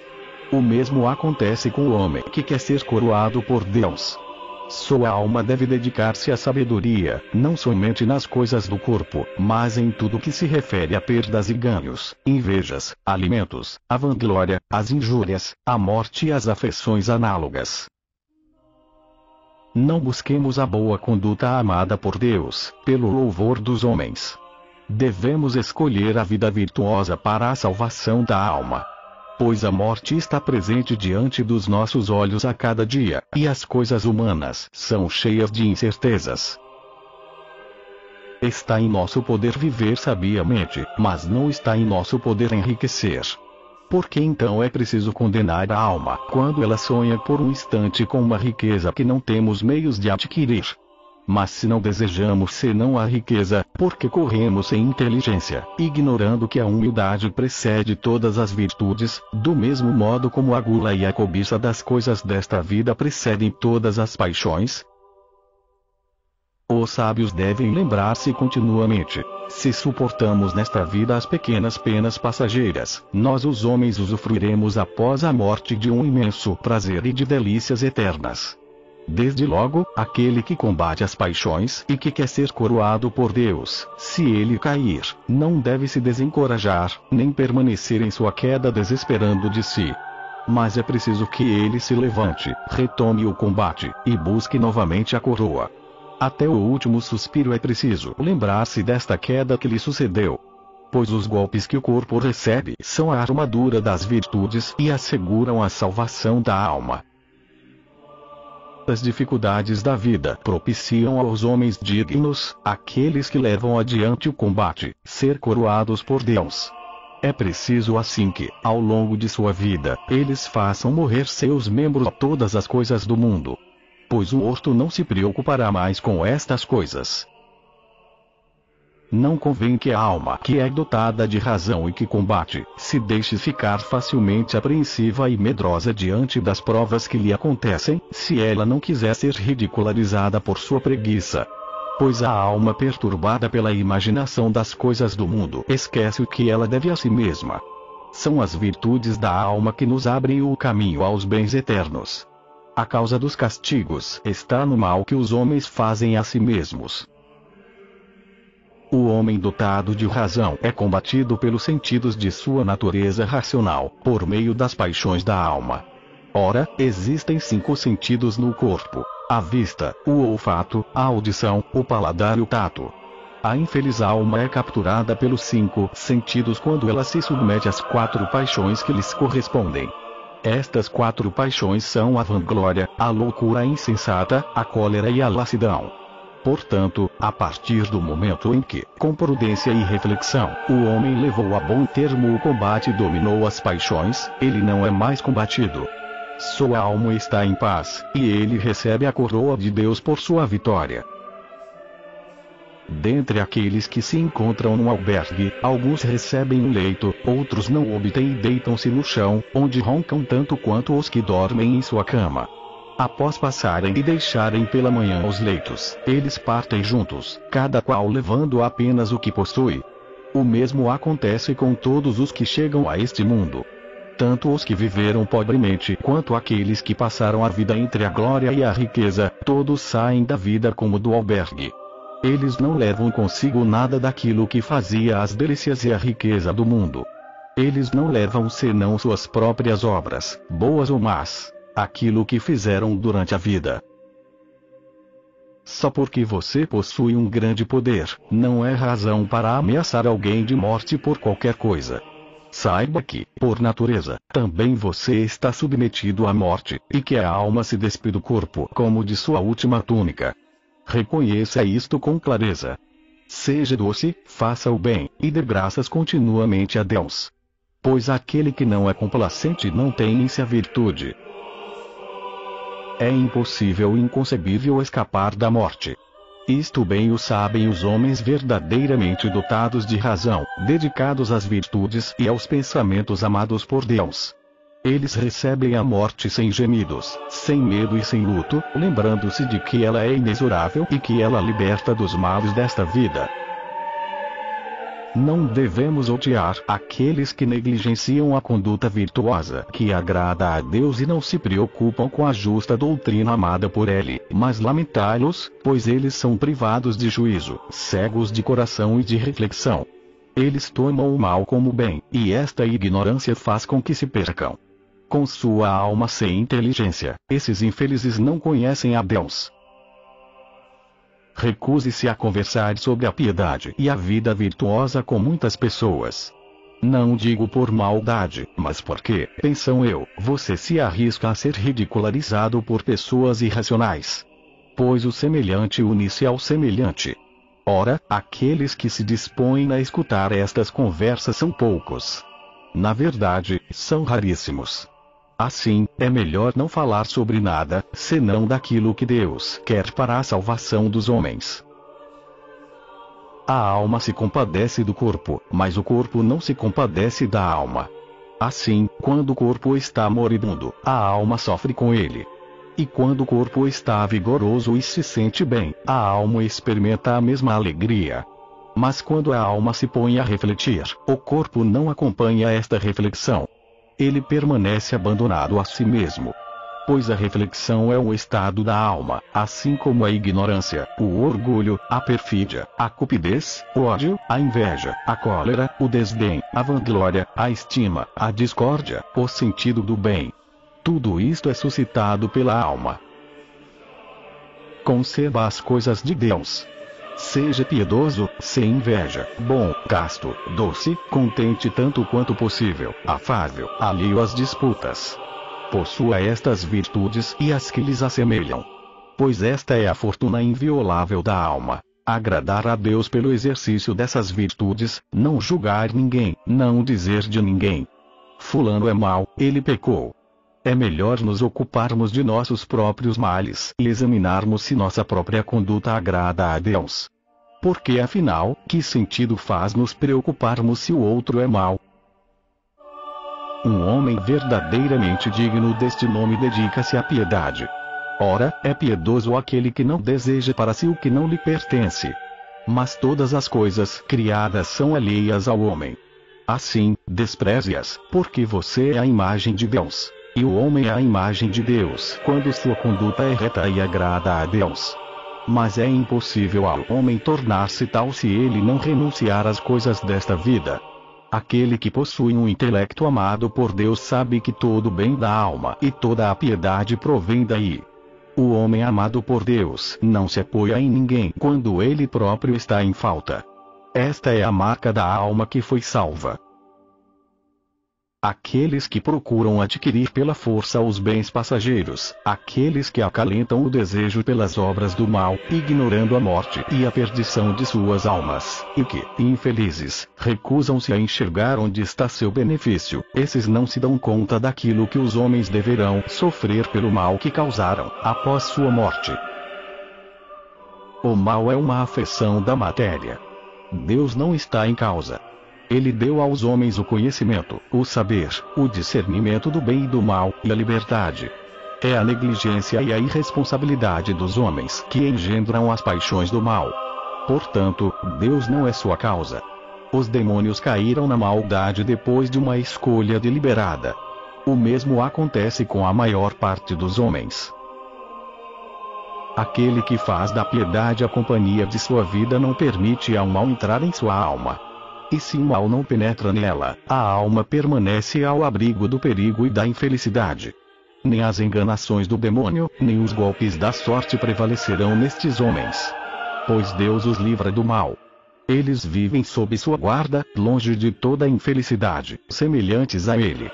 O mesmo acontece com o homem que quer ser coroado por Deus. Sua alma deve dedicar-se à sabedoria, não somente nas coisas do corpo, mas em tudo que se refere a perdas e ganhos, invejas, alimentos, a vanglória, as injúrias, a morte e as afeições análogas. Não busquemos a boa conduta amada por Deus, pelo louvor dos homens. Devemos escolher a vida virtuosa para a salvação da alma. Pois a morte está presente diante dos nossos olhos a cada dia, e as coisas humanas são cheias de incertezas. Está em nosso poder viver sabiamente, mas não está em nosso poder enriquecer. Por que então é preciso condenar a alma, quando ela sonha por um instante com uma riqueza que não temos meios de adquirir? Mas se não desejamos senão a riqueza, por que corremos sem inteligência, ignorando que a humildade precede todas as virtudes, do mesmo modo como a gula e a cobiça das coisas desta vida precedem todas as paixões? Os sábios devem lembrar-se continuamente: se suportamos nesta vida as pequenas penas passageiras, nós os homens usufruiremos após a morte de um imenso prazer e de delícias eternas. Desde logo, aquele que combate as paixões e que quer ser coroado por Deus, se ele cair, não deve se desencorajar, nem permanecer em sua queda desesperando de si. Mas é preciso que ele se levante, retome o combate, e busque novamente a coroa. Até o último suspiro é preciso lembrar-se desta queda que lhe sucedeu. Pois os golpes que o corpo recebe são a armadura das virtudes e asseguram a salvação da alma. As dificuldades da vida propiciam aos homens dignos, aqueles que levam adiante o combate, ser coroados por Deus. É preciso assim que, ao longo de sua vida, eles façam morrer seus membros a todas as coisas do mundo. Pois o morto não se preocupará mais com estas coisas. Não convém que a alma que é dotada de razão e que combate, se deixe ficar facilmente apreensiva e medrosa diante das provas que lhe acontecem, se ela não quiser ser ridicularizada por sua preguiça. Pois a alma perturbada pela imaginação das coisas do mundo esquece o que ela deve a si mesma. São as virtudes da alma que nos abrem o caminho aos bens eternos. A causa dos castigos está no mal que os homens fazem a si mesmos. O homem dotado de razão é combatido pelos sentidos de sua natureza racional, por meio das paixões da alma. Ora, existem 5 sentidos no corpo: a vista, o olfato, a audição, o paladar e o tato. A infeliz alma é capturada pelos 5 sentidos quando ela se submete às 4 paixões que lhes correspondem. Estas 4 paixões são a vanglória, a loucura insensata, a cólera e a lassidão. Portanto, a partir do momento em que, com prudência e reflexão, o homem levou a bom termo o combate e dominou as paixões, ele não é mais combatido. Sua alma está em paz, e ele recebe a coroa de Deus por sua vitória. Dentre aqueles que se encontram no albergue, alguns recebem um leito, outros não obtêm e deitam-se no chão, onde roncam tanto quanto os que dormem em sua cama. Após passarem e deixarem pela manhã os leitos, eles partem juntos, cada qual levando apenas o que possui. O mesmo acontece com todos os que chegam a este mundo. Tanto os que viveram pobremente quanto aqueles que passaram a vida entre a glória e a riqueza, todos saem da vida como do albergue. Eles não levam consigo nada daquilo que fazia as delícias e a riqueza do mundo. Eles não levam senão suas próprias obras, boas ou más, aquilo que fizeram durante a vida. Só porque você possui um grande poder, não é razão para ameaçar alguém de morte por qualquer coisa. Saiba que, por natureza, também você está submetido à morte, e que a alma se despe do corpo como de sua última túnica. Reconheça isto com clareza. Seja doce, faça o bem, e dê graças continuamente a Deus. Pois aquele que não é complacente não tem em si a virtude. É impossível e inconcebível escapar da morte. Isto bem o sabem os homens verdadeiramente dotados de razão, dedicados às virtudes e aos pensamentos amados por Deus. Eles recebem a morte sem gemidos, sem medo e sem luto, lembrando-se de que ela é imensurável e que ela liberta dos males desta vida. Não devemos odiar aqueles que negligenciam a conduta virtuosa que agrada a Deus e não se preocupam com a justa doutrina amada por Ele, mas lamentá-los, pois eles são privados de juízo, cegos de coração e de reflexão. Eles tomam o mal como bem, e esta ignorância faz com que se percam. Com sua alma sem inteligência, esses infelizes não conhecem a Deus. Recuse-se a conversar sobre a piedade e a vida virtuosa com muitas pessoas. Não digo por maldade, mas porque, pensam eu, você se arrisca a ser ridicularizado por pessoas irracionais. Pois o semelhante une-se ao semelhante. Ora, aqueles que se dispõem a escutar estas conversas são poucos. Na verdade, são raríssimos. Assim, é melhor não falar sobre nada, senão daquilo que Deus quer para a salvação dos homens. A alma se compadece do corpo, mas o corpo não se compadece da alma. Assim, quando o corpo está moribundo, a alma sofre com ele. E quando o corpo está vigoroso e se sente bem, a alma experimenta a mesma alegria. Mas quando a alma se põe a refletir, o corpo não acompanha esta reflexão. Ele permanece abandonado a si mesmo. Pois a reflexão é um estado da alma, assim como a ignorância, o orgulho, a perfídia, a cupidez, o ódio, a inveja, a cólera, o desdém, a vanglória, a estima, a discórdia, o sentido do bem. Tudo isto é suscitado pela alma. Conceba as coisas de Deus. Seja piedoso, sem inveja, bom, casto, doce, contente tanto quanto possível, afável, alheio às disputas. Possua estas virtudes e as que lhes assemelham. Pois esta é a fortuna inviolável da alma. Agradar a Deus pelo exercício dessas virtudes, não julgar ninguém, não dizer de ninguém: fulano é mau, ele pecou. É melhor nos ocuparmos de nossos próprios males e examinarmos se nossa própria conduta agrada a Deus. Porque afinal, que sentido faz nos preocuparmos se o outro é mau? Um homem verdadeiramente digno deste nome dedica-se à piedade. Ora, é piedoso aquele que não deseja para si o que não lhe pertence. Mas todas as coisas criadas são alheias ao homem. Assim, despreze-as, porque você é a imagem de Deus. E o homem é a imagem de Deus quando sua conduta é reta e agrada a Deus. Mas é impossível ao homem tornar-se tal se ele não renunciar às coisas desta vida. Aquele que possui um intelecto amado por Deus sabe que todo o bem da alma e toda a piedade provém daí. O homem amado por Deus não se apoia em ninguém quando ele próprio está em falta. Esta é a marca da alma que foi salva. Aqueles que procuram adquirir pela força os bens passageiros, aqueles que acalentam o desejo pelas obras do mal, ignorando a morte e a perdição de suas almas, e que, infelizes, recusam-se a enxergar onde está seu benefício, esses não se dão conta daquilo que os homens deverão sofrer pelo mal que causaram, após sua morte. O mal é uma afeição da matéria. Deus não está em causa. Ele deu aos homens o conhecimento, o saber, o discernimento do bem e do mal, e a liberdade. É a negligência e a irresponsabilidade dos homens que engendram as paixões do mal. Portanto, Deus não é sua causa. Os demônios caíram na maldade depois de uma escolha deliberada. O mesmo acontece com a maior parte dos homens. Aquele que faz da piedade a companhia de sua vida não permite ao mal entrar em sua alma. E se o mal não penetra nela, a alma permanece ao abrigo do perigo e da infelicidade. Nem as enganações do demônio, nem os golpes da sorte prevalecerão nestes homens. Pois Deus os livra do mal. Eles vivem sob sua guarda, longe de toda infelicidade, semelhantes a ele.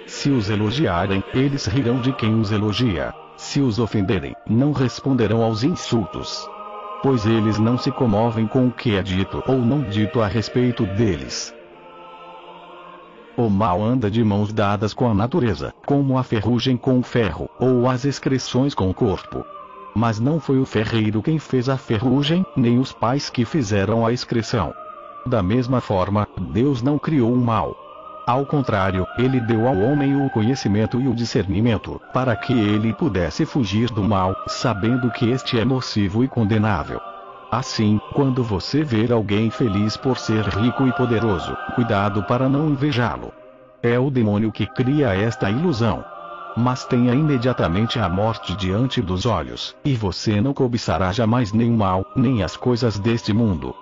Se os elogiarem, eles rirão de quem os elogia. Se os ofenderem, não responderão aos insultos. Pois eles não se comovem com o que é dito ou não dito a respeito deles. O mal anda de mãos dadas com a natureza, como a ferrugem com o ferro, ou as excreções com o corpo. Mas não foi o ferreiro quem fez a ferrugem, nem os pais que fizeram a excreção. Da mesma forma, Deus não criou o mal. Ao contrário, ele deu ao homem o conhecimento e o discernimento, para que ele pudesse fugir do mal, sabendo que este é nocivo e condenável. Assim, quando você ver alguém feliz por ser rico e poderoso, cuidado para não invejá-lo. É o demônio que cria esta ilusão. Mas tenha imediatamente a morte diante dos olhos, e você não cobiçará jamais nem o mal, nem as coisas deste mundo.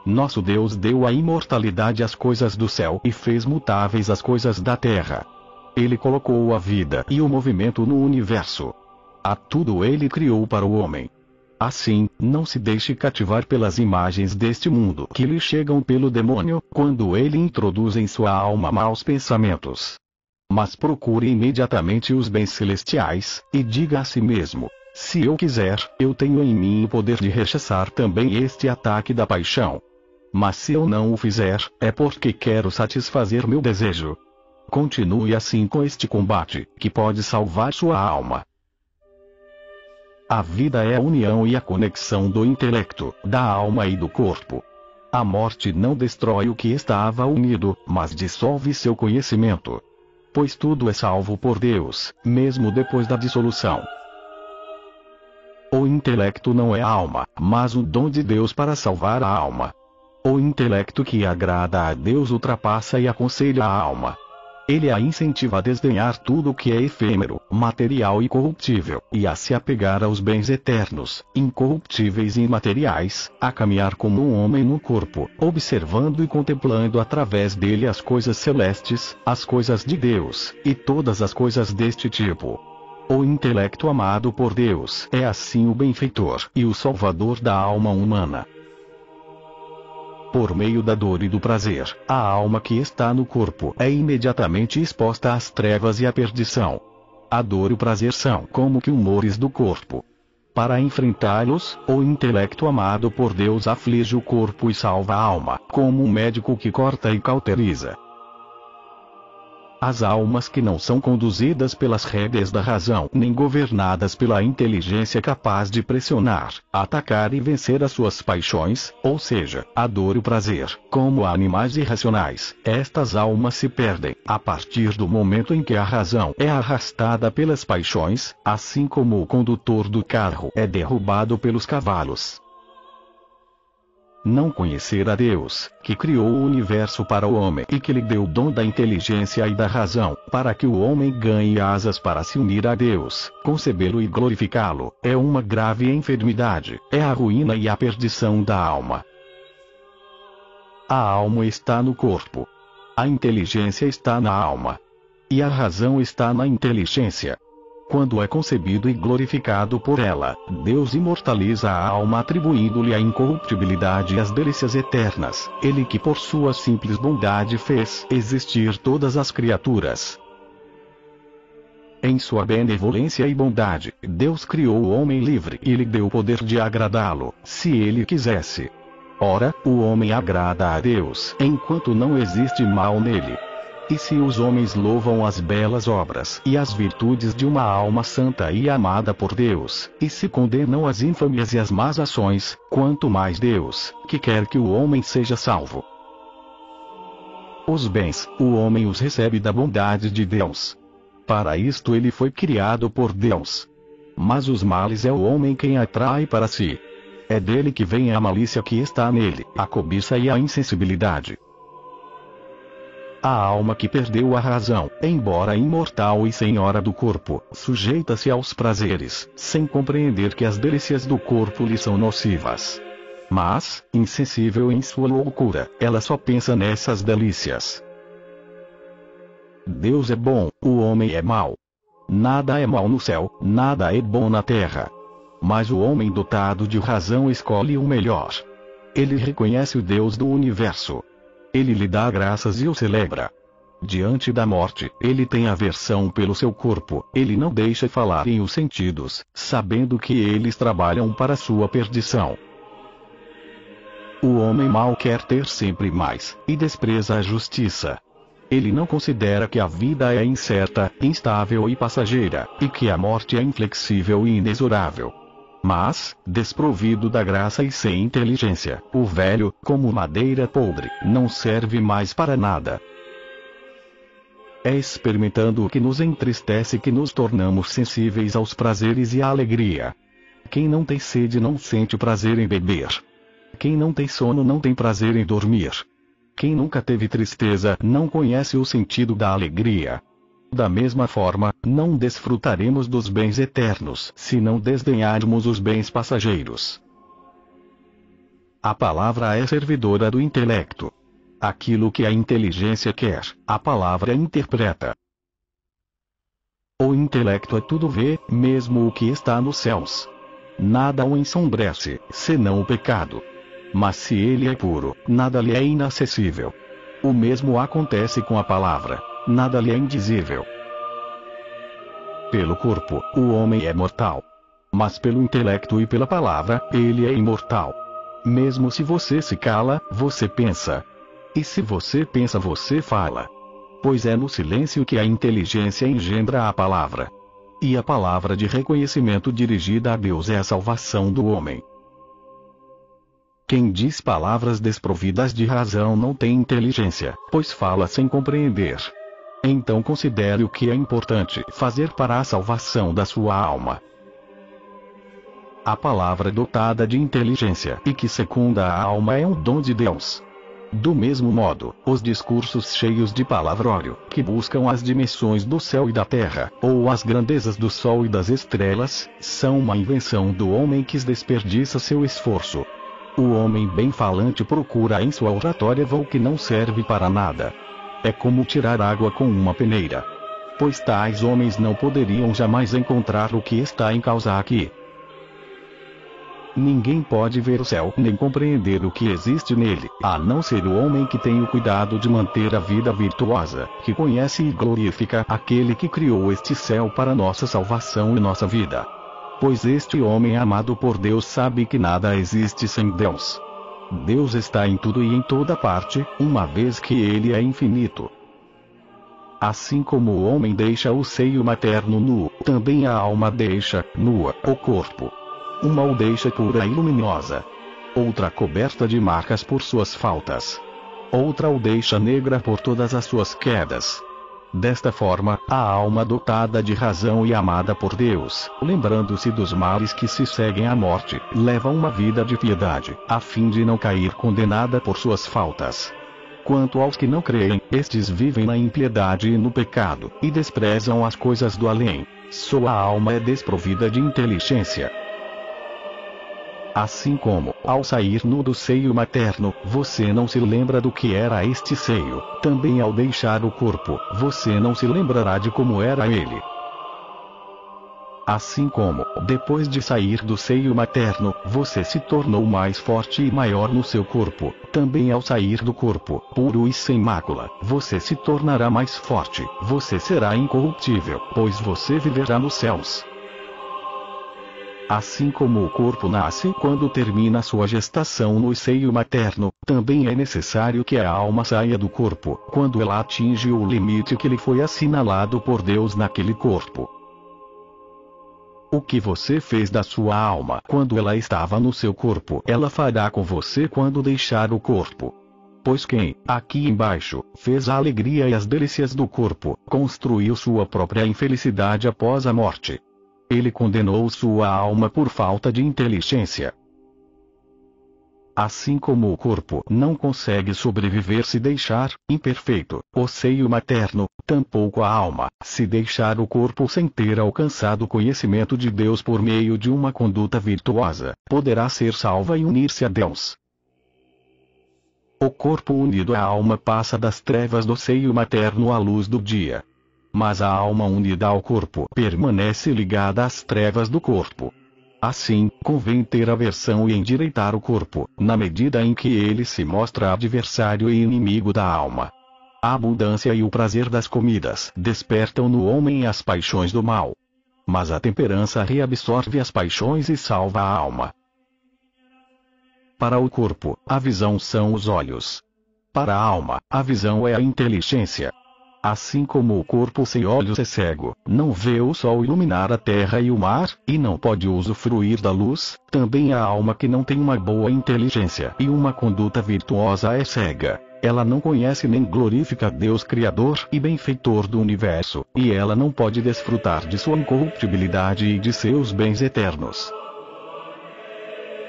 Nosso Deus deu a imortalidade às coisas do céu e fez mutáveis as coisas da terra. Ele colocou a vida e o movimento no universo. A tudo ele criou para o homem. Assim, não se deixe cativar pelas imagens deste mundo que lhe chegam pelo demônio, quando ele introduz em sua alma maus pensamentos. Mas procure imediatamente os bens celestiais, e diga a si mesmo: se eu quiser, eu tenho em mim o poder de rechaçar também este ataque da paixão. Mas se eu não o fizer, é porque quero satisfazer meu desejo. Continue assim com este combate, que pode salvar sua alma. A vida é a união e a conexão do intelecto, da alma e do corpo. A morte não destrói o que estava unido, mas dissolve seu conhecimento. Pois tudo é salvo por Deus, mesmo depois da dissolução. O intelecto não é a alma, mas o dom de Deus para salvar a alma. O intelecto que agrada a Deus ultrapassa e aconselha a alma. Ele a incentiva a desdenhar tudo o que é efêmero, material e corruptível, e a se apegar aos bens eternos, incorruptíveis e imateriais, a caminhar como um homem no corpo, observando e contemplando através dele as coisas celestes, as coisas de Deus, e todas as coisas deste tipo. O intelecto amado por Deus é assim o benfeitor e o salvador da alma humana. Por meio da dor e do prazer, a alma que está no corpo é imediatamente exposta às trevas e à perdição. A dor e o prazer são como que humores do corpo. Para enfrentá-los, o intelecto amado por Deus aflige o corpo e salva a alma, como um médico que corta e cauteriza. As almas que não são conduzidas pelas rédeas da razão, nem governadas pela inteligência capaz de pressionar, atacar e vencer as suas paixões, ou seja, a dor e o prazer, como animais irracionais, estas almas se perdem, a partir do momento em que a razão é arrastada pelas paixões, assim como o condutor do carro é derrubado pelos cavalos. Não conhecer a Deus, que criou o universo para o homem e que lhe deu o dom da inteligência e da razão, para que o homem ganhe asas para se unir a Deus, concebê-lo e glorificá-lo, é uma grave enfermidade, é a ruína e a perdição da alma. A alma está no corpo. A inteligência está na alma. E a razão está na inteligência. Quando é concebido e glorificado por ela, Deus imortaliza a alma atribuindo-lhe a incorruptibilidade e as delícias eternas, Ele que por sua simples bondade fez existir todas as criaturas. Em sua benevolência e bondade, Deus criou o homem livre e lhe deu o poder de agradá-lo, se ele quisesse. Ora, o homem agrada a Deus enquanto não existe mal nele. E se os homens louvam as belas obras e as virtudes de uma alma santa e amada por Deus, e se condenam as infâmias e as más ações, quanto mais Deus, que quer que o homem seja salvo. Os bens, o homem os recebe da bondade de Deus. Para isto ele foi criado por Deus. Mas os males é o homem quem atrai para si. É dele que vem a malícia que está nele, a cobiça e a insensibilidade. A alma que perdeu a razão, embora imortal e senhora do corpo, sujeita-se aos prazeres, sem compreender que as delícias do corpo lhe são nocivas. Mas, insensível em sua loucura, ela só pensa nessas delícias. Deus é bom, o homem é mau. Nada é mau no céu, nada é bom na terra. Mas o homem dotado de razão escolhe o melhor. Ele reconhece o Deus do universo. Ele lhe dá graças e o celebra. Diante da morte, ele tem aversão pelo seu corpo, ele não deixa falar em os sentidos, sabendo que eles trabalham para sua perdição. O homem mau quer ter sempre mais, e despreza a justiça. Ele não considera que a vida é incerta, instável e passageira, e que a morte é inflexível e inexorável. Mas, desprovido da graça e sem inteligência, o velho, como madeira podre, não serve mais para nada. É experimentando o que nos entristece que nos tornamos sensíveis aos prazeres e à alegria. Quem não tem sede não sente prazer em beber. Quem não tem sono não tem prazer em dormir. Quem nunca teve tristeza não conhece o sentido da alegria. Da mesma forma, não desfrutaremos dos bens eternos se não desdenharmos os bens passageiros. A palavra é servidora do intelecto. Aquilo que a inteligência quer, a palavra interpreta. O intelecto a tudo vê, mesmo o que está nos céus. Nada o ensombrece, senão o pecado. Mas se ele é puro, nada lhe é inacessível. O mesmo acontece com a palavra, nada lhe é indizível. Pelo corpo, o homem é mortal. Mas pelo intelecto e pela palavra, ele é imortal. Mesmo se você se cala, você pensa. E se você pensa, você fala. Pois é no silêncio que a inteligência engendra a palavra. E a palavra de reconhecimento dirigida a Deus é a salvação do homem. Quem diz palavras desprovidas de razão não tem inteligência, pois fala sem compreender. Então considere o que é importante fazer para a salvação da sua alma. A palavra dotada de inteligência e que secunda a alma é um dom de Deus. Do mesmo modo, os discursos cheios de palavrório, que buscam as dimensões do céu e da terra, ou as grandezas do sol e das estrelas, são uma invenção do homem que desperdiça seu esforço. O homem bem-falante procura em sua oratória vão que não serve para nada. É como tirar água com uma peneira. Pois tais homens não poderiam jamais encontrar o que está em causa aqui. Ninguém pode ver o céu nem compreender o que existe nele, a não ser o homem que tem o cuidado de manter a vida virtuosa, que conhece e glorifica aquele que criou este céu para nossa salvação e nossa vida. Pois este homem amado por Deus sabe que nada existe sem Deus. Deus está em tudo e em toda parte, uma vez que ele é infinito. Assim como o homem deixa o seio materno nu, também a alma deixa, nua, o corpo. Uma o deixa pura e luminosa. Outra coberta de marcas por suas faltas. Outra o deixa negra por todas as suas quedas. Desta forma, a alma dotada de razão e amada por Deus, lembrando-se dos males que se seguem à morte, leva uma vida de piedade, a fim de não cair condenada por suas faltas. Quanto aos que não creem, estes vivem na impiedade e no pecado, e desprezam as coisas do além. Sua alma é desprovida de inteligência. Assim como, ao sair nu do seio materno, você não se lembra do que era este seio, também ao deixar o corpo, você não se lembrará de como era ele. Assim como, depois de sair do seio materno, você se tornou mais forte e maior no seu corpo, também ao sair do corpo, puro e sem mácula, você se tornará mais forte, você será incorruptível, pois você viverá nos céus. Assim como o corpo nasce quando termina sua gestação no seio materno, também é necessário que a alma saia do corpo, quando ela atinge o limite que lhe foi assinalado por Deus naquele corpo. O que você fez da sua alma quando ela estava no seu corpo, ela fará com você quando deixar o corpo. Pois quem, aqui embaixo, fez a alegria e as delícias do corpo, construiu sua própria infelicidade após a morte. Ele condenou sua alma por falta de inteligência. Assim como o corpo não consegue sobreviver se deixar, imperfeito, o seio materno, tampouco a alma, se deixar o corpo sem ter alcançado o conhecimento de Deus por meio de uma conduta virtuosa, poderá ser salva e unir-se a Deus. O corpo unido à alma passa das trevas do seio materno à luz do dia. Mas a alma unida ao corpo permanece ligada às trevas do corpo. Assim, convém ter aversão e endireitar o corpo, na medida em que ele se mostra adversário e inimigo da alma. A abundância e o prazer das comidas despertam no homem as paixões do mal. Mas a temperança reabsorve as paixões e salva a alma. Para o corpo, a visão são os olhos. Para a alma, a visão é a inteligência. Assim como o corpo sem olhos é cego, não vê o sol iluminar a terra e o mar, e não pode usufruir da luz, também a alma que não tem uma boa inteligência e uma conduta virtuosa é cega. Ela não conhece nem glorifica Deus Criador e benfeitor do universo, e ela não pode desfrutar de sua incorruptibilidade e de seus bens eternos.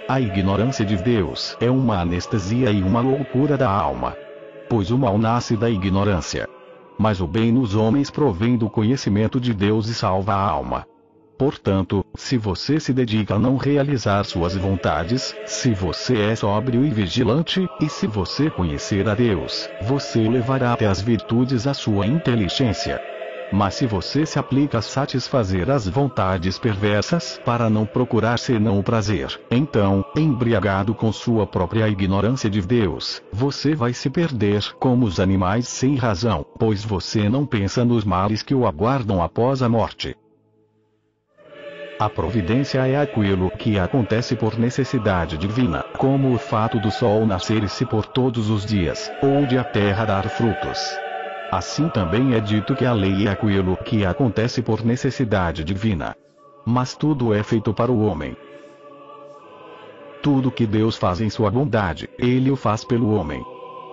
A ignorância de Deus é uma anestesia e uma loucura da alma. Pois o mal nasce da ignorância. Mas o bem nos homens provém do conhecimento de Deus e salva a alma. Portanto, se você se dedica a não realizar suas vontades, se você é sóbrio e vigilante, e se você conhecer a Deus, você levará até as virtudes a sua inteligência. Mas se você se aplica a satisfazer as vontades perversas para não procurar senão o prazer, então, embriagado com sua própria ignorância de Deus, você vai se perder como os animais sem razão, pois você não pensa nos males que o aguardam após a morte. A providência é aquilo que acontece por necessidade divina, como o fato do sol nascer-se por todos os dias, ou de a terra dar frutos. Assim também é dito que a lei é aquilo que acontece por necessidade divina. Mas tudo é feito para o homem. Tudo que Deus faz em sua bondade, Ele o faz pelo homem.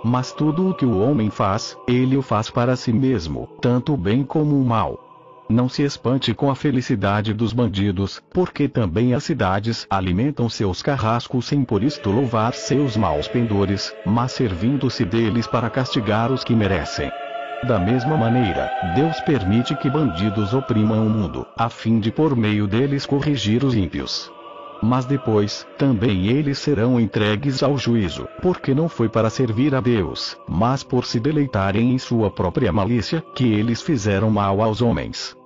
Mas tudo o que o homem faz, Ele o faz para si mesmo, tanto o bem como o mal. Não se espante com a felicidade dos bandidos, porque também as cidades alimentam seus carrascos sem por isto louvar seus maus pendores, mas servindo-se deles para castigar os que merecem. Da mesma maneira, Deus permite que bandidos oprimam o mundo, a fim de por meio deles corrigir os ímpios. Mas depois, também eles serão entregues ao juízo, porque não foi para servir a Deus, mas por se deleitarem em sua própria malícia, que eles fizeram mal aos homens.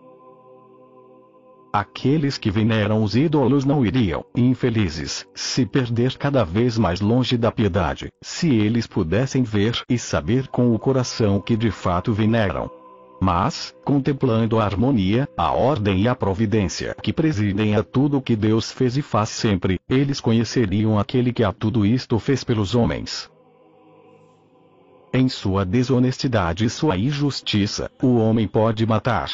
Aqueles que veneram os ídolos não iriam, infelizes, se perder cada vez mais longe da piedade, se eles pudessem ver e saber com o coração que de fato veneram. Mas, contemplando a harmonia, a ordem e a providência que presidem a tudo o que Deus fez e faz sempre, eles conheceriam aquele que a tudo isto fez pelos homens. Em sua desonestidade e sua injustiça, o homem pode matar.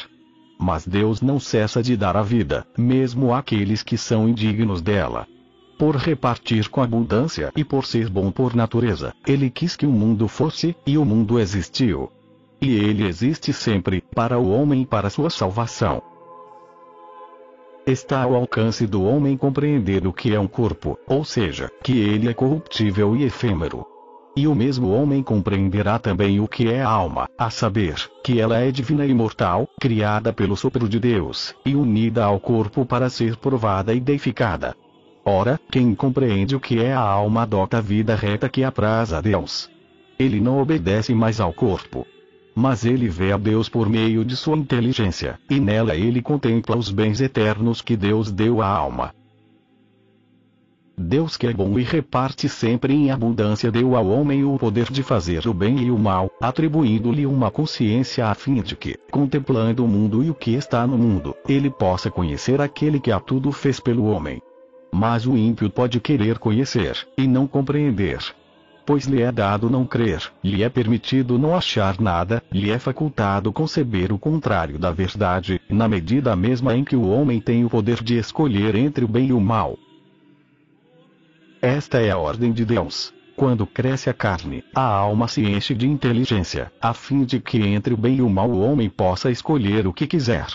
Mas Deus não cessa de dar a vida, mesmo àqueles que são indignos dela. Por repartir com abundância e por ser bom por natureza, Ele quis que o mundo fosse, e o mundo existiu. E Ele existe sempre, para o homem e para sua salvação. Está ao alcance do homem compreender o que é um corpo, ou seja, que ele é corruptível e efêmero. E o mesmo homem compreenderá também o que é a alma, a saber, que ela é divina e imortal, criada pelo sopro de Deus, e unida ao corpo para ser provada e deificada. Ora, quem compreende o que é a alma adota a vida reta que apraz a Deus. Ele não obedece mais ao corpo. Mas ele vê a Deus por meio de sua inteligência, e nela ele contempla os bens eternos que Deus deu à alma. Deus que é bom e reparte sempre em abundância deu ao homem o poder de fazer o bem e o mal, atribuindo-lhe uma consciência a fim de que, contemplando o mundo e o que está no mundo, ele possa conhecer aquele que a tudo fez pelo homem. Mas o ímpio pode querer conhecer, e não compreender. Pois lhe é dado não crer, lhe é permitido não achar nada, lhe é facultado conceber o contrário da verdade, na medida mesma em que o homem tem o poder de escolher entre o bem e o mal. Esta é a ordem de Deus. Quando cresce a carne, a alma se enche de inteligência, a fim de que entre o bem e o mal o homem possa escolher o que quiser.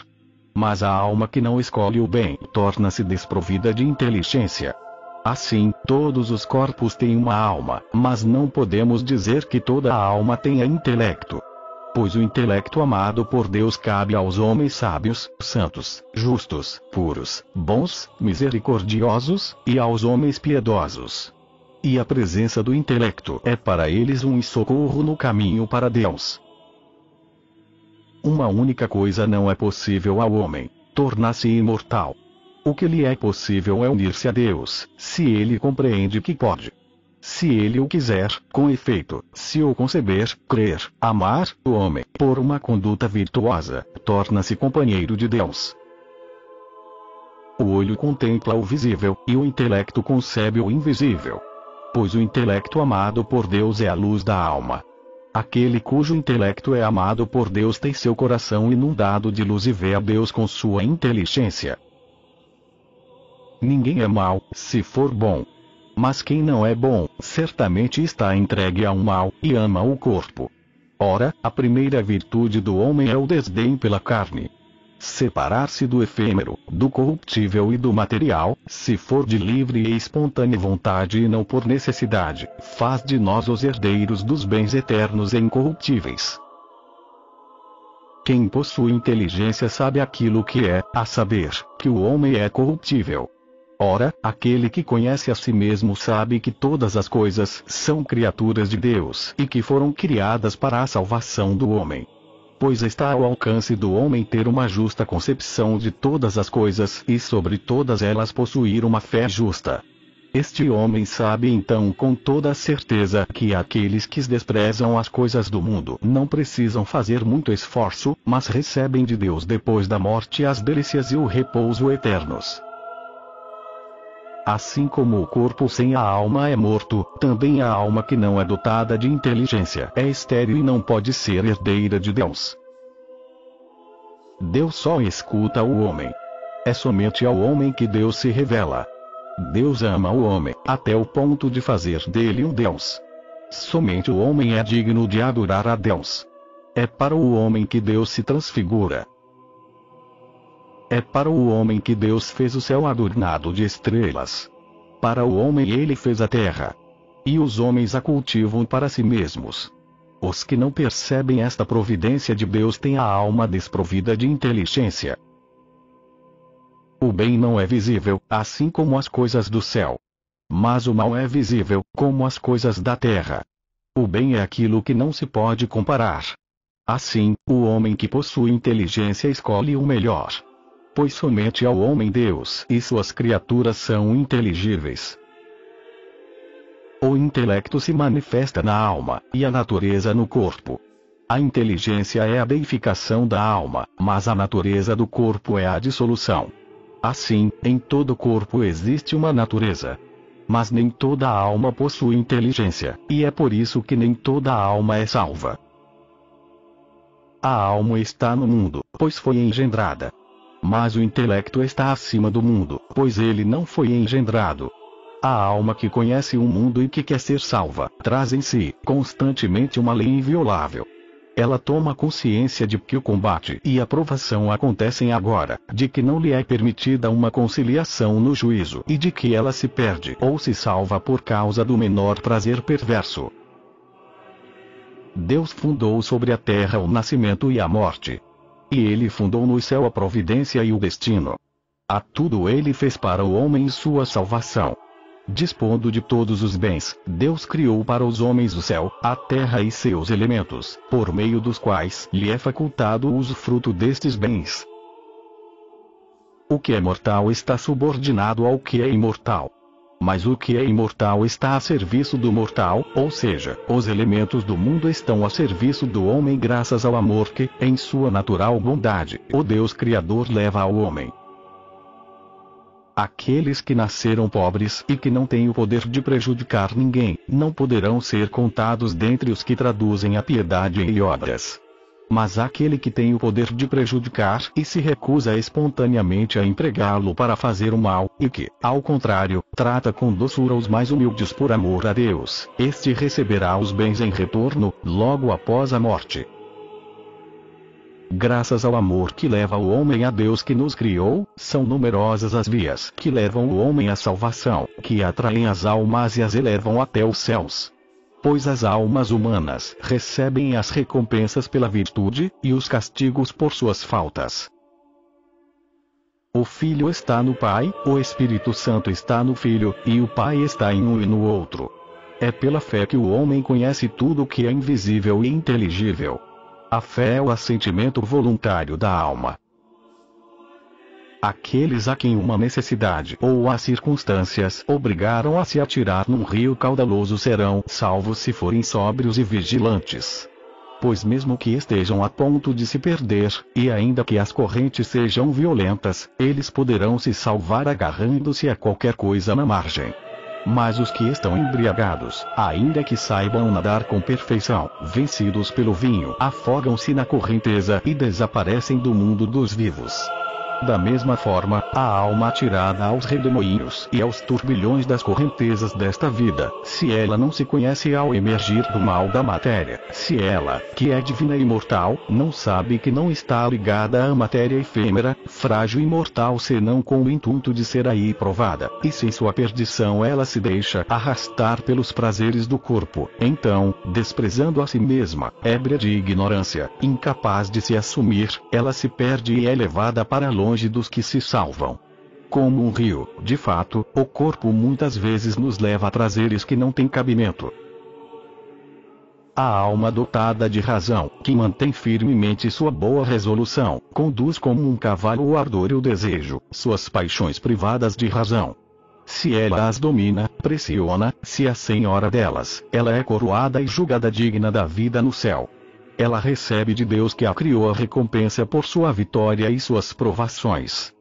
Mas a alma que não escolhe o bem torna-se desprovida de inteligência. Assim, todos os corpos têm uma alma, mas não podemos dizer que toda a alma tenha intelecto. Pois o intelecto amado por Deus cabe aos homens sábios, santos, justos, puros, bons, misericordiosos, e aos homens piedosos. E a presença do intelecto é para eles um socorro no caminho para Deus. Uma única coisa não é possível ao homem: tornar-se imortal. O que lhe é possível é unir-se a Deus, se ele compreende que pode. Se ele o quiser, com efeito, se o conceber, crer, amar, o homem, por uma conduta virtuosa, torna-se companheiro de Deus. O olho contempla o visível, e o intelecto concebe o invisível. Pois o intelecto amado por Deus é a luz da alma. Aquele cujo intelecto é amado por Deus tem seu coração inundado de luz e vê a Deus com sua inteligência. Ninguém é mau, se for bom. Mas quem não é bom, certamente está entregue ao mal, e ama o corpo. Ora, a primeira virtude do homem é o desdém pela carne. Separar-se do efêmero, do corruptível e do material, se for de livre e espontânea vontade e não por necessidade, faz de nós os herdeiros dos bens eternos e incorruptíveis. Quem possui inteligência sabe aquilo que é, a saber, que o homem é corruptível. Ora, aquele que conhece a si mesmo sabe que todas as coisas são criaturas de Deus e que foram criadas para a salvação do homem. Pois está ao alcance do homem ter uma justa concepção de todas as coisas e sobre todas elas possuir uma fé justa. Este homem sabe então com toda a certeza que aqueles que desprezam as coisas do mundo não precisam fazer muito esforço, mas recebem de Deus depois da morte as delícias e o repouso eternos. Assim como o corpo sem a alma é morto, também a alma que não é dotada de inteligência é estéril e não pode ser herdeira de Deus. Deus só escuta o homem. É somente ao homem que Deus se revela. Deus ama o homem, até o ponto de fazer dele um Deus. Somente o homem é digno de adorar a Deus. É para o homem que Deus se transfigura. É para o homem que Deus fez o céu adornado de estrelas. Para o homem ele fez a terra. E os homens a cultivam para si mesmos. Os que não percebem esta providência de Deus têm a alma desprovida de inteligência. O bem não é visível, assim como as coisas do céu. Mas o mal é visível, como as coisas da terra. O bem é aquilo que não se pode comparar. Assim, o homem que possui inteligência escolhe o melhor. Pois somente ao homem Deus e suas criaturas são inteligíveis. O intelecto se manifesta na alma, e a natureza no corpo. A inteligência é a deificação da alma, mas a natureza do corpo é a dissolução. Assim, em todo corpo existe uma natureza. Mas nem toda alma possui inteligência, e é por isso que nem toda alma é salva. A alma está no mundo, pois foi engendrada. Mas o intelecto está acima do mundo, pois ele não foi engendrado. A alma que conhece o mundo e que quer ser salva, traz em si, constantemente uma lei inviolável. Ela toma consciência de que o combate e a provação acontecem agora, de que não lhe é permitida uma conciliação no juízo e de que ela se perde ou se salva por causa do menor prazer perverso. Deus fundou sobre a terra o nascimento e a morte. E ele fundou no céu a providência e o destino. A tudo ele fez para o homem sua salvação. Dispondo de todos os bens, Deus criou para os homens o céu, a terra e seus elementos, por meio dos quais lhe é facultado o usufruto destes bens. O que é mortal está subordinado ao que é imortal. Mas o que é imortal está a serviço do mortal, ou seja, os elementos do mundo estão a serviço do homem graças ao amor que, em sua natural bondade, o Deus Criador leva ao homem. Aqueles que nasceram pobres e que não têm o poder de prejudicar ninguém, não poderão ser contados dentre os que traduzem a piedade em obras. Mas aquele que tem o poder de prejudicar e se recusa espontaneamente a empregá-lo para fazer o mal, e que, ao contrário, trata com doçura os mais humildes por amor a Deus, este receberá os bens em retorno, logo após a morte. Graças ao amor que leva o homem a Deus que nos criou, são numerosas as vias que levam o homem à salvação, que atraem as almas e as elevam até os céus. Pois as almas humanas recebem as recompensas pela virtude, e os castigos por suas faltas. O Filho está no Pai, o Espírito Santo está no Filho, e o Pai está em um e no outro. É pela fé que o homem conhece tudo o que é invisível e inteligível. A fé é o assentimento voluntário da alma. Aqueles a quem uma necessidade ou as circunstâncias obrigaram a se atirar num rio caudaloso serão salvos se forem sóbrios e vigilantes. Pois mesmo que estejam a ponto de se perder, e ainda que as correntes sejam violentas, eles poderão se salvar agarrando-se a qualquer coisa na margem. Mas os que estão embriagados, ainda que saibam nadar com perfeição, vencidos pelo vinho, afogam-se na correnteza e desaparecem do mundo dos vivos. Da mesma forma, a alma atirada aos redemoinhos e aos turbilhões das correntezas desta vida, se ela não se conhece ao emergir do mal da matéria, se ela, que é divina e imortal, não sabe que não está ligada à matéria efêmera, frágil e mortal senão com o intuito de ser aí provada, e se em sua perdição ela se deixa arrastar pelos prazeres do corpo, então, desprezando a si mesma, ébria de ignorância, incapaz de se assumir, ela se perde e é levada para longe dos que se salvam. Como um rio, de fato, o corpo muitas vezes nos leva a prazeres que não têm cabimento. A alma dotada de razão, que mantém firmemente sua boa resolução, conduz como um cavalo o ardor e o desejo, suas paixões privadas de razão. Se ela as domina, pressiona, se a senhora delas, ela é coroada e julgada digna da vida no céu. Ela recebe de Deus que a criou a recompensa por sua vitória e suas provações.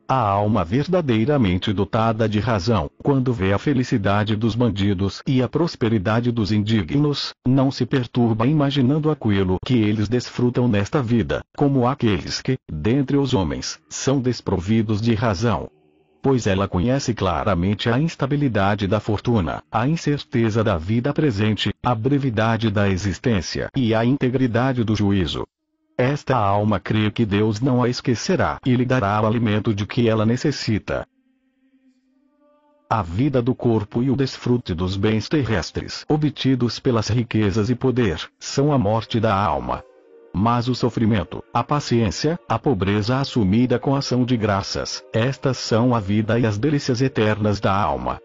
A alma verdadeiramente dotada de razão, quando vê a felicidade dos bandidos e a prosperidade dos indignos, não se perturba imaginando aquilo que eles desfrutam nesta vida, como aqueles que, dentre os homens, são desprovidos de razão. Pois ela conhece claramente a instabilidade da fortuna, a incerteza da vida presente, a brevidade da existência e a integridade do juízo. Esta alma crê que Deus não a esquecerá e lhe dará o alimento de que ela necessita. A vida do corpo e o desfrute dos bens terrestres obtidos pelas riquezas e poder, são a morte da alma. Mas o sofrimento, a paciência, a pobreza assumida com ação de graças, estas são a vida e as delícias eternas da alma.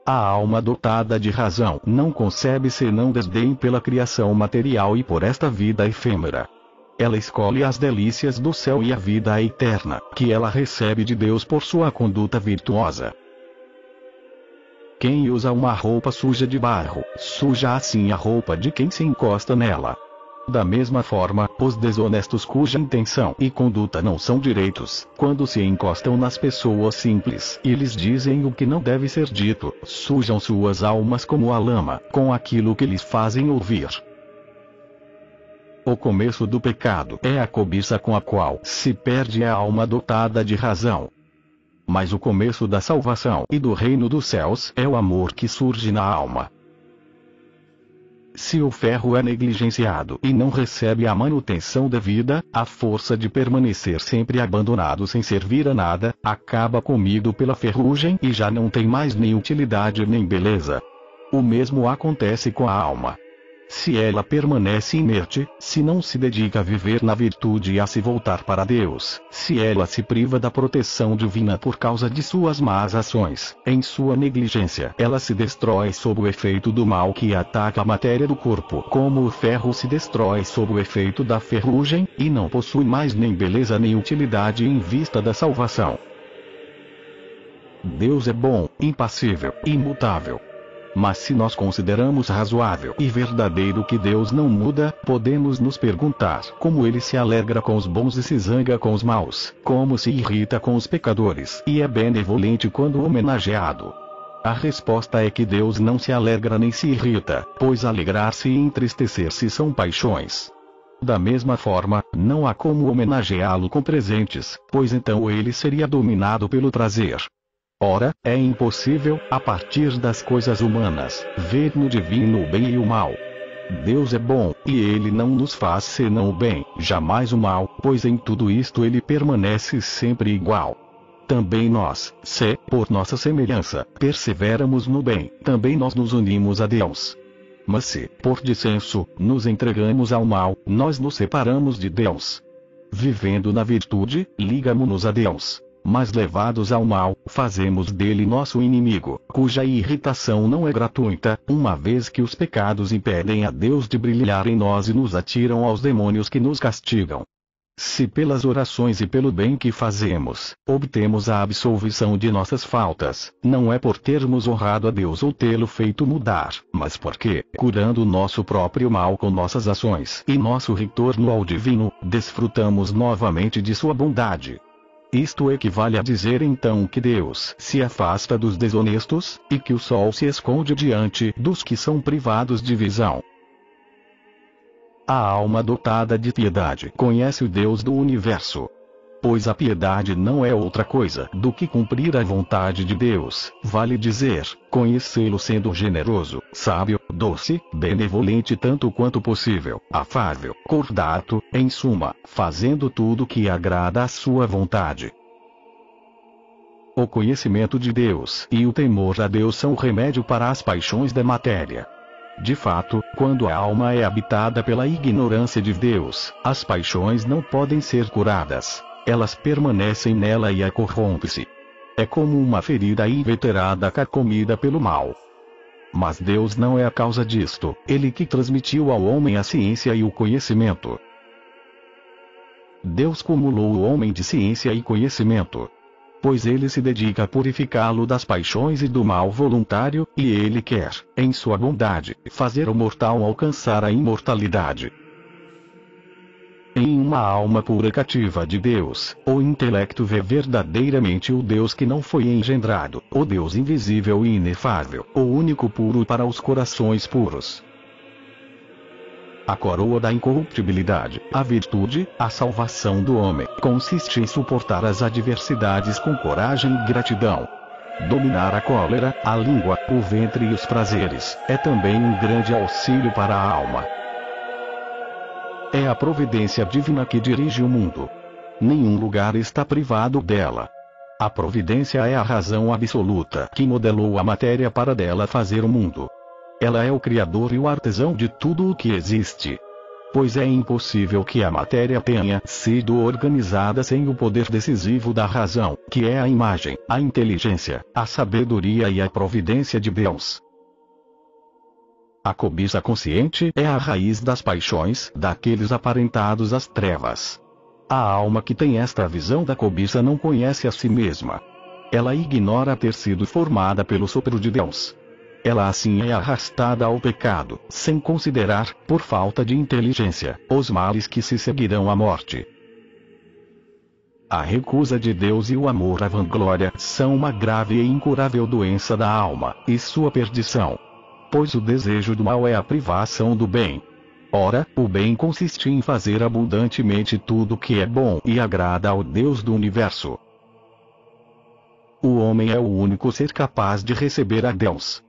A alma dotada de razão não concebe senão desdém pela criação material e por esta vida efêmera. Ela escolhe as delícias do céu e a vida eterna, que ela recebe de Deus por sua conduta virtuosa. Quem usa uma roupa suja de barro, suja assim a roupa de quem se encosta nela. Da mesma forma, os desonestos cuja intenção e conduta não são direitos, quando se encostam nas pessoas simples e lhes dizem o que não deve ser dito, sujam suas almas como a lama, com aquilo que lhes fazem ouvir. O começo do pecado é a cobiça com a qual se perde a alma dotada de razão. Mas o começo da salvação e do reino dos céus é o amor que surge na alma. Se o ferro é negligenciado e não recebe a manutenção devida, a força de permanecer sempre abandonado sem servir a nada, acaba comido pela ferrugem e já não tem mais nem utilidade nem beleza. O mesmo acontece com a alma. Se ela permanece inerte, se não se dedica a viver na virtude e a se voltar para Deus, se ela se priva da proteção divina por causa de suas más ações, em sua negligência, ela se destrói sob o efeito do mal que ataca a matéria do corpo, como o ferro se destrói sob o efeito da ferrugem, e não possui mais nem beleza nem utilidade em vista da salvação. Deus é bom, impassível, imutável. Mas se nós consideramos razoável e verdadeiro que Deus não muda, podemos nos perguntar como ele se alegra com os bons e se zanga com os maus, como se irrita com os pecadores e é benevolente quando homenageado. A resposta é que Deus não se alegra nem se irrita, pois alegrar-se e entristecer-se são paixões. Da mesma forma, não há como homenageá-lo com presentes, pois então ele seria dominado pelo prazer. Ora, é impossível, a partir das coisas humanas, ver no divino o bem e o mal. Deus é bom, e ele não nos faz senão o bem, jamais o mal, pois em tudo isto ele permanece sempre igual. Também nós, se, por nossa semelhança, perseveramos no bem, também nós nos unimos a Deus. Mas se, por dissenso, nos entregamos ao mal, nós nos separamos de Deus. Vivendo na virtude, ligamo-nos a Deus. Mas levados ao mal, fazemos dele nosso inimigo, cuja irritação não é gratuita, uma vez que os pecados impedem a Deus de brilhar em nós e nos atiram aos demônios que nos castigam. Se pelas orações e pelo bem que fazemos, obtemos a absolvição de nossas faltas, não é por termos honrado a Deus ou tê-lo feito mudar, mas porque, curando o nosso próprio mal com nossas ações e nosso retorno ao divino, desfrutamos novamente de sua bondade. Isto equivale a dizer então que Deus se afasta dos desonestos, e que o sol se esconde diante dos que são privados de visão. A alma dotada de piedade conhece o Deus do universo. Pois a piedade não é outra coisa do que cumprir a vontade de Deus, vale dizer, conhecê-lo sendo generoso, sábio, doce, benevolente tanto quanto possível, afável, cordato, em suma, fazendo tudo que agrada à sua vontade. O conhecimento de Deus e o temor a Deus são o remédio para as paixões da matéria. De fato, quando a alma é habitada pela ignorância de Deus, as paixões não podem ser curadas. Elas permanecem nela e a corrompe-se. É como uma ferida inveterada carcomida pelo mal. Mas Deus não é a causa disto, Ele que transmitiu ao homem a ciência e o conhecimento. Deus cumulou o homem de ciência e conhecimento. Pois Ele se dedica a purificá-lo das paixões e do mal voluntário, e Ele quer, em sua bondade, fazer o mortal alcançar a imortalidade. Em uma alma pura cativa de Deus, o intelecto vê verdadeiramente o Deus que não foi engendrado, o Deus invisível e inefável, o único puro para os corações puros. A coroa da incorruptibilidade, a virtude, a salvação do homem, consiste em suportar as adversidades com coragem e gratidão. Dominar a cólera, a língua, o ventre e os prazeres, é também um grande auxílio para a alma. É a providência divina que dirige o mundo. Nenhum lugar está privado dela. A providência é a razão absoluta que modelou a matéria para dela fazer o mundo. Ela é o criador e o artesão de tudo o que existe. Pois é impossível que a matéria tenha sido organizada sem o poder decisivo da razão, que é a imagem, a inteligência, a sabedoria e a providência de Deus. A cobiça consciente é a raiz das paixões daqueles aparentados às trevas. A alma que tem esta visão da cobiça não conhece a si mesma. Ela ignora ter sido formada pelo sopro de Deus. Ela assim é arrastada ao pecado, sem considerar, por falta de inteligência, os males que se seguirão à morte. A recusa de Deus e o amor à vanglória são uma grave e incurável doença da alma, e sua perdição. Pois o desejo do mal é a privação do bem. Ora, o bem consiste em fazer abundantemente tudo que é bom e agrada ao Deus do universo. O homem é o único ser capaz de receber a Deus.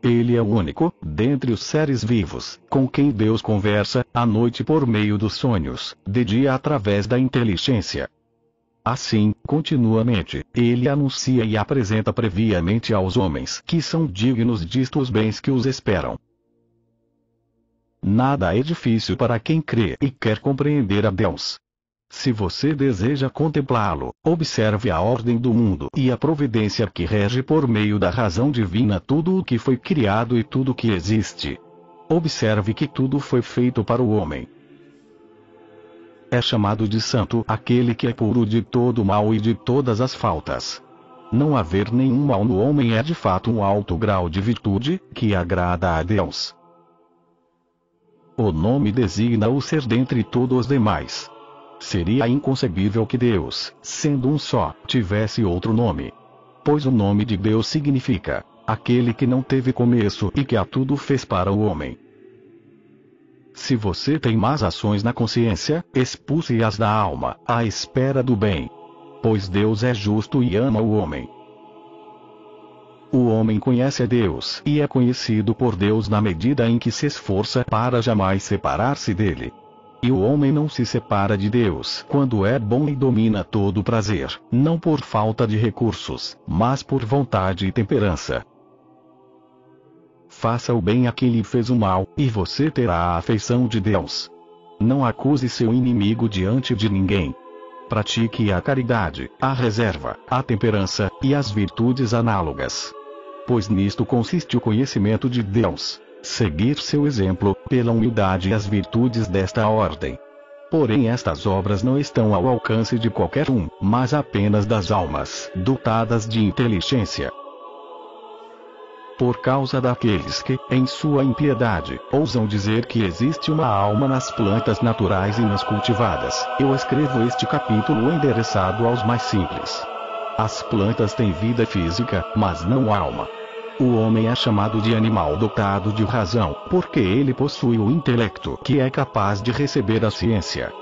Ele é o único, dentre os seres vivos, com quem Deus conversa, à noite por meio dos sonhos, de dia através da inteligência. Assim, continuamente, ele anuncia e apresenta previamente aos homens que são dignos disto os bens que os esperam. Nada é difícil para quem crê e quer compreender a Deus. Se você deseja contemplá-lo, observe a ordem do mundo e a providência que rege por meio da razão divina tudo o que foi criado e tudo o que existe. Observe que tudo foi feito para o homem. É chamado de santo aquele que é puro de todo mal e de todas as faltas. Não haver nenhum mal no homem é de fato um alto grau de virtude, que agrada a Deus. O nome designa o ser dentre todos os demais. Seria inconcebível que Deus, sendo um só, tivesse outro nome. Pois o nome de Deus significa, aquele que não teve começo e que a tudo fez para o homem. Se você tem más ações na consciência, expulse-as da alma, à espera do bem. Pois Deus é justo e ama o homem. O homem conhece a Deus e é conhecido por Deus na medida em que se esforça para jamais separar-se dele. E o homem não se separa de Deus quando é bom e domina todo o prazer, não por falta de recursos, mas por vontade e temperança. Faça o bem a quem lhe fez o mal, e você terá a afeição de Deus. Não acuse seu inimigo diante de ninguém. Pratique a caridade, a reserva, a temperança, e as virtudes análogas. Pois nisto consiste o conhecimento de Deus. Seguir seu exemplo, pela humildade e as virtudes desta ordem. Porém estas obras não estão ao alcance de qualquer um, mas apenas das almas dotadas de inteligência. Por causa daqueles que, em sua impiedade, ousam dizer que existe uma alma nas plantas naturais e nas cultivadas, eu escrevo este capítulo endereçado aos mais simples. As plantas têm vida física, mas não alma. O homem é chamado de animal dotado de razão, porque ele possui o intelecto que é capaz de receber a ciência.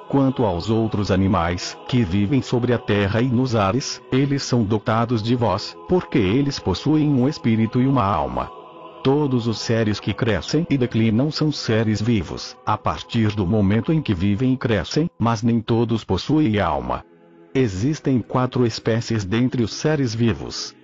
Quanto aos outros animais, que vivem sobre a terra e nos ares, eles são dotados de voz, porque eles possuem um espírito e uma alma. Todos os seres que crescem e declinam são seres vivos, a partir do momento em que vivem e crescem, mas nem todos possuem alma. Existem 4 espécies dentre os seres vivos.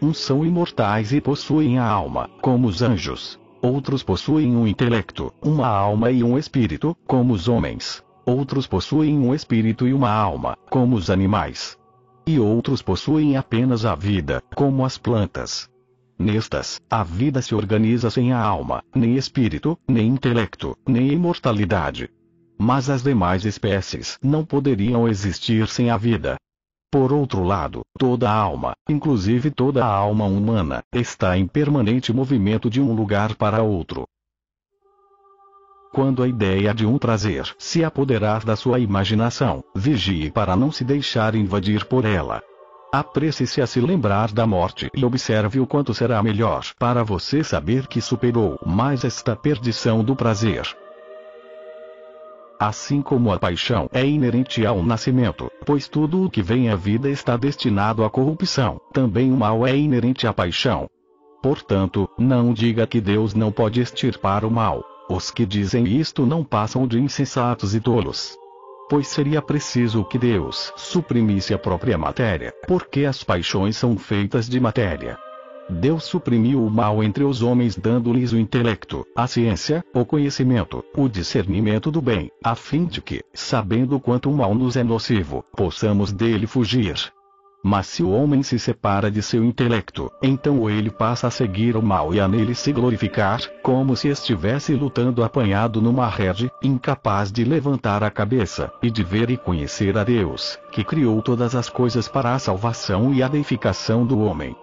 Uns são imortais e possuem a alma, como os anjos. Outros possuem um intelecto, uma alma e um espírito, como os homens. Outros possuem um espírito e uma alma, como os animais. E outros possuem apenas a vida, como as plantas. Nestas, a vida se organiza sem a alma, nem espírito, nem intelecto, nem imortalidade. Mas as demais espécies não poderiam existir sem a vida. Por outro lado, toda a alma, inclusive toda a alma humana, está em permanente movimento de um lugar para outro. Quando a ideia de um prazer se apoderar da sua imaginação, vigie para não se deixar invadir por ela. Apresse-se a se lembrar da morte e observe o quanto será melhor para você saber que superou mais esta perdição do prazer. Assim como a paixão é inerente ao nascimento, pois tudo o que vem à vida está destinado à corrupção, também o mal é inerente à paixão. Portanto, não diga que Deus não pode extirpar o mal. Os que dizem isto não passam de insensatos e tolos. Pois seria preciso que Deus suprimisse a própria matéria, porque as paixões são feitas de matéria. Deus suprimiu o mal entre os homens dando-lhes o intelecto, a ciência, o conhecimento, o discernimento do bem, a fim de que, sabendo quanto o mal nos é nocivo, possamos dele fugir. Mas se o homem se separa de seu intelecto, então ele passa a seguir o mal e a nele se glorificar, como se estivesse lutando apanhado numa rede, incapaz de levantar a cabeça, e de ver e conhecer a Deus, que criou todas as coisas para a salvação e a edificação do homem.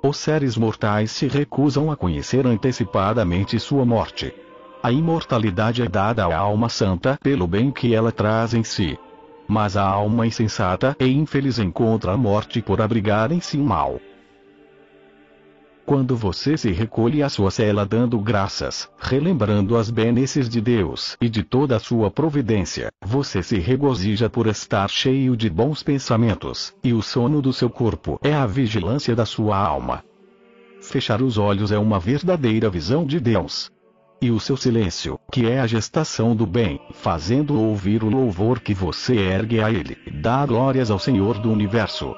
Os seres mortais se recusam a conhecer antecipadamente sua morte. A imortalidade é dada à alma santa pelo bem que ela traz em si. Mas a alma insensata e infeliz encontra a morte por abrigar em si o mal. Quando você se recolhe à sua cela dando graças, relembrando as benesses de Deus e de toda a sua providência, você se regozija por estar cheio de bons pensamentos, e o sono do seu corpo é a vigilância da sua alma. Fechar os olhos é uma verdadeira visão de Deus. E o seu silêncio, que é a gestação do bem, fazendo ouvir o louvor que você ergue a Ele, dá glórias ao Senhor do Universo.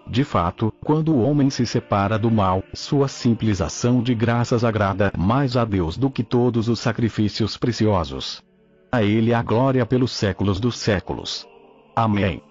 De fato, quando o homem se separa do mal, sua simples ação de graças agrada mais a Deus do que todos os sacrifícios preciosos. A Ele a glória pelos séculos dos séculos. Amém.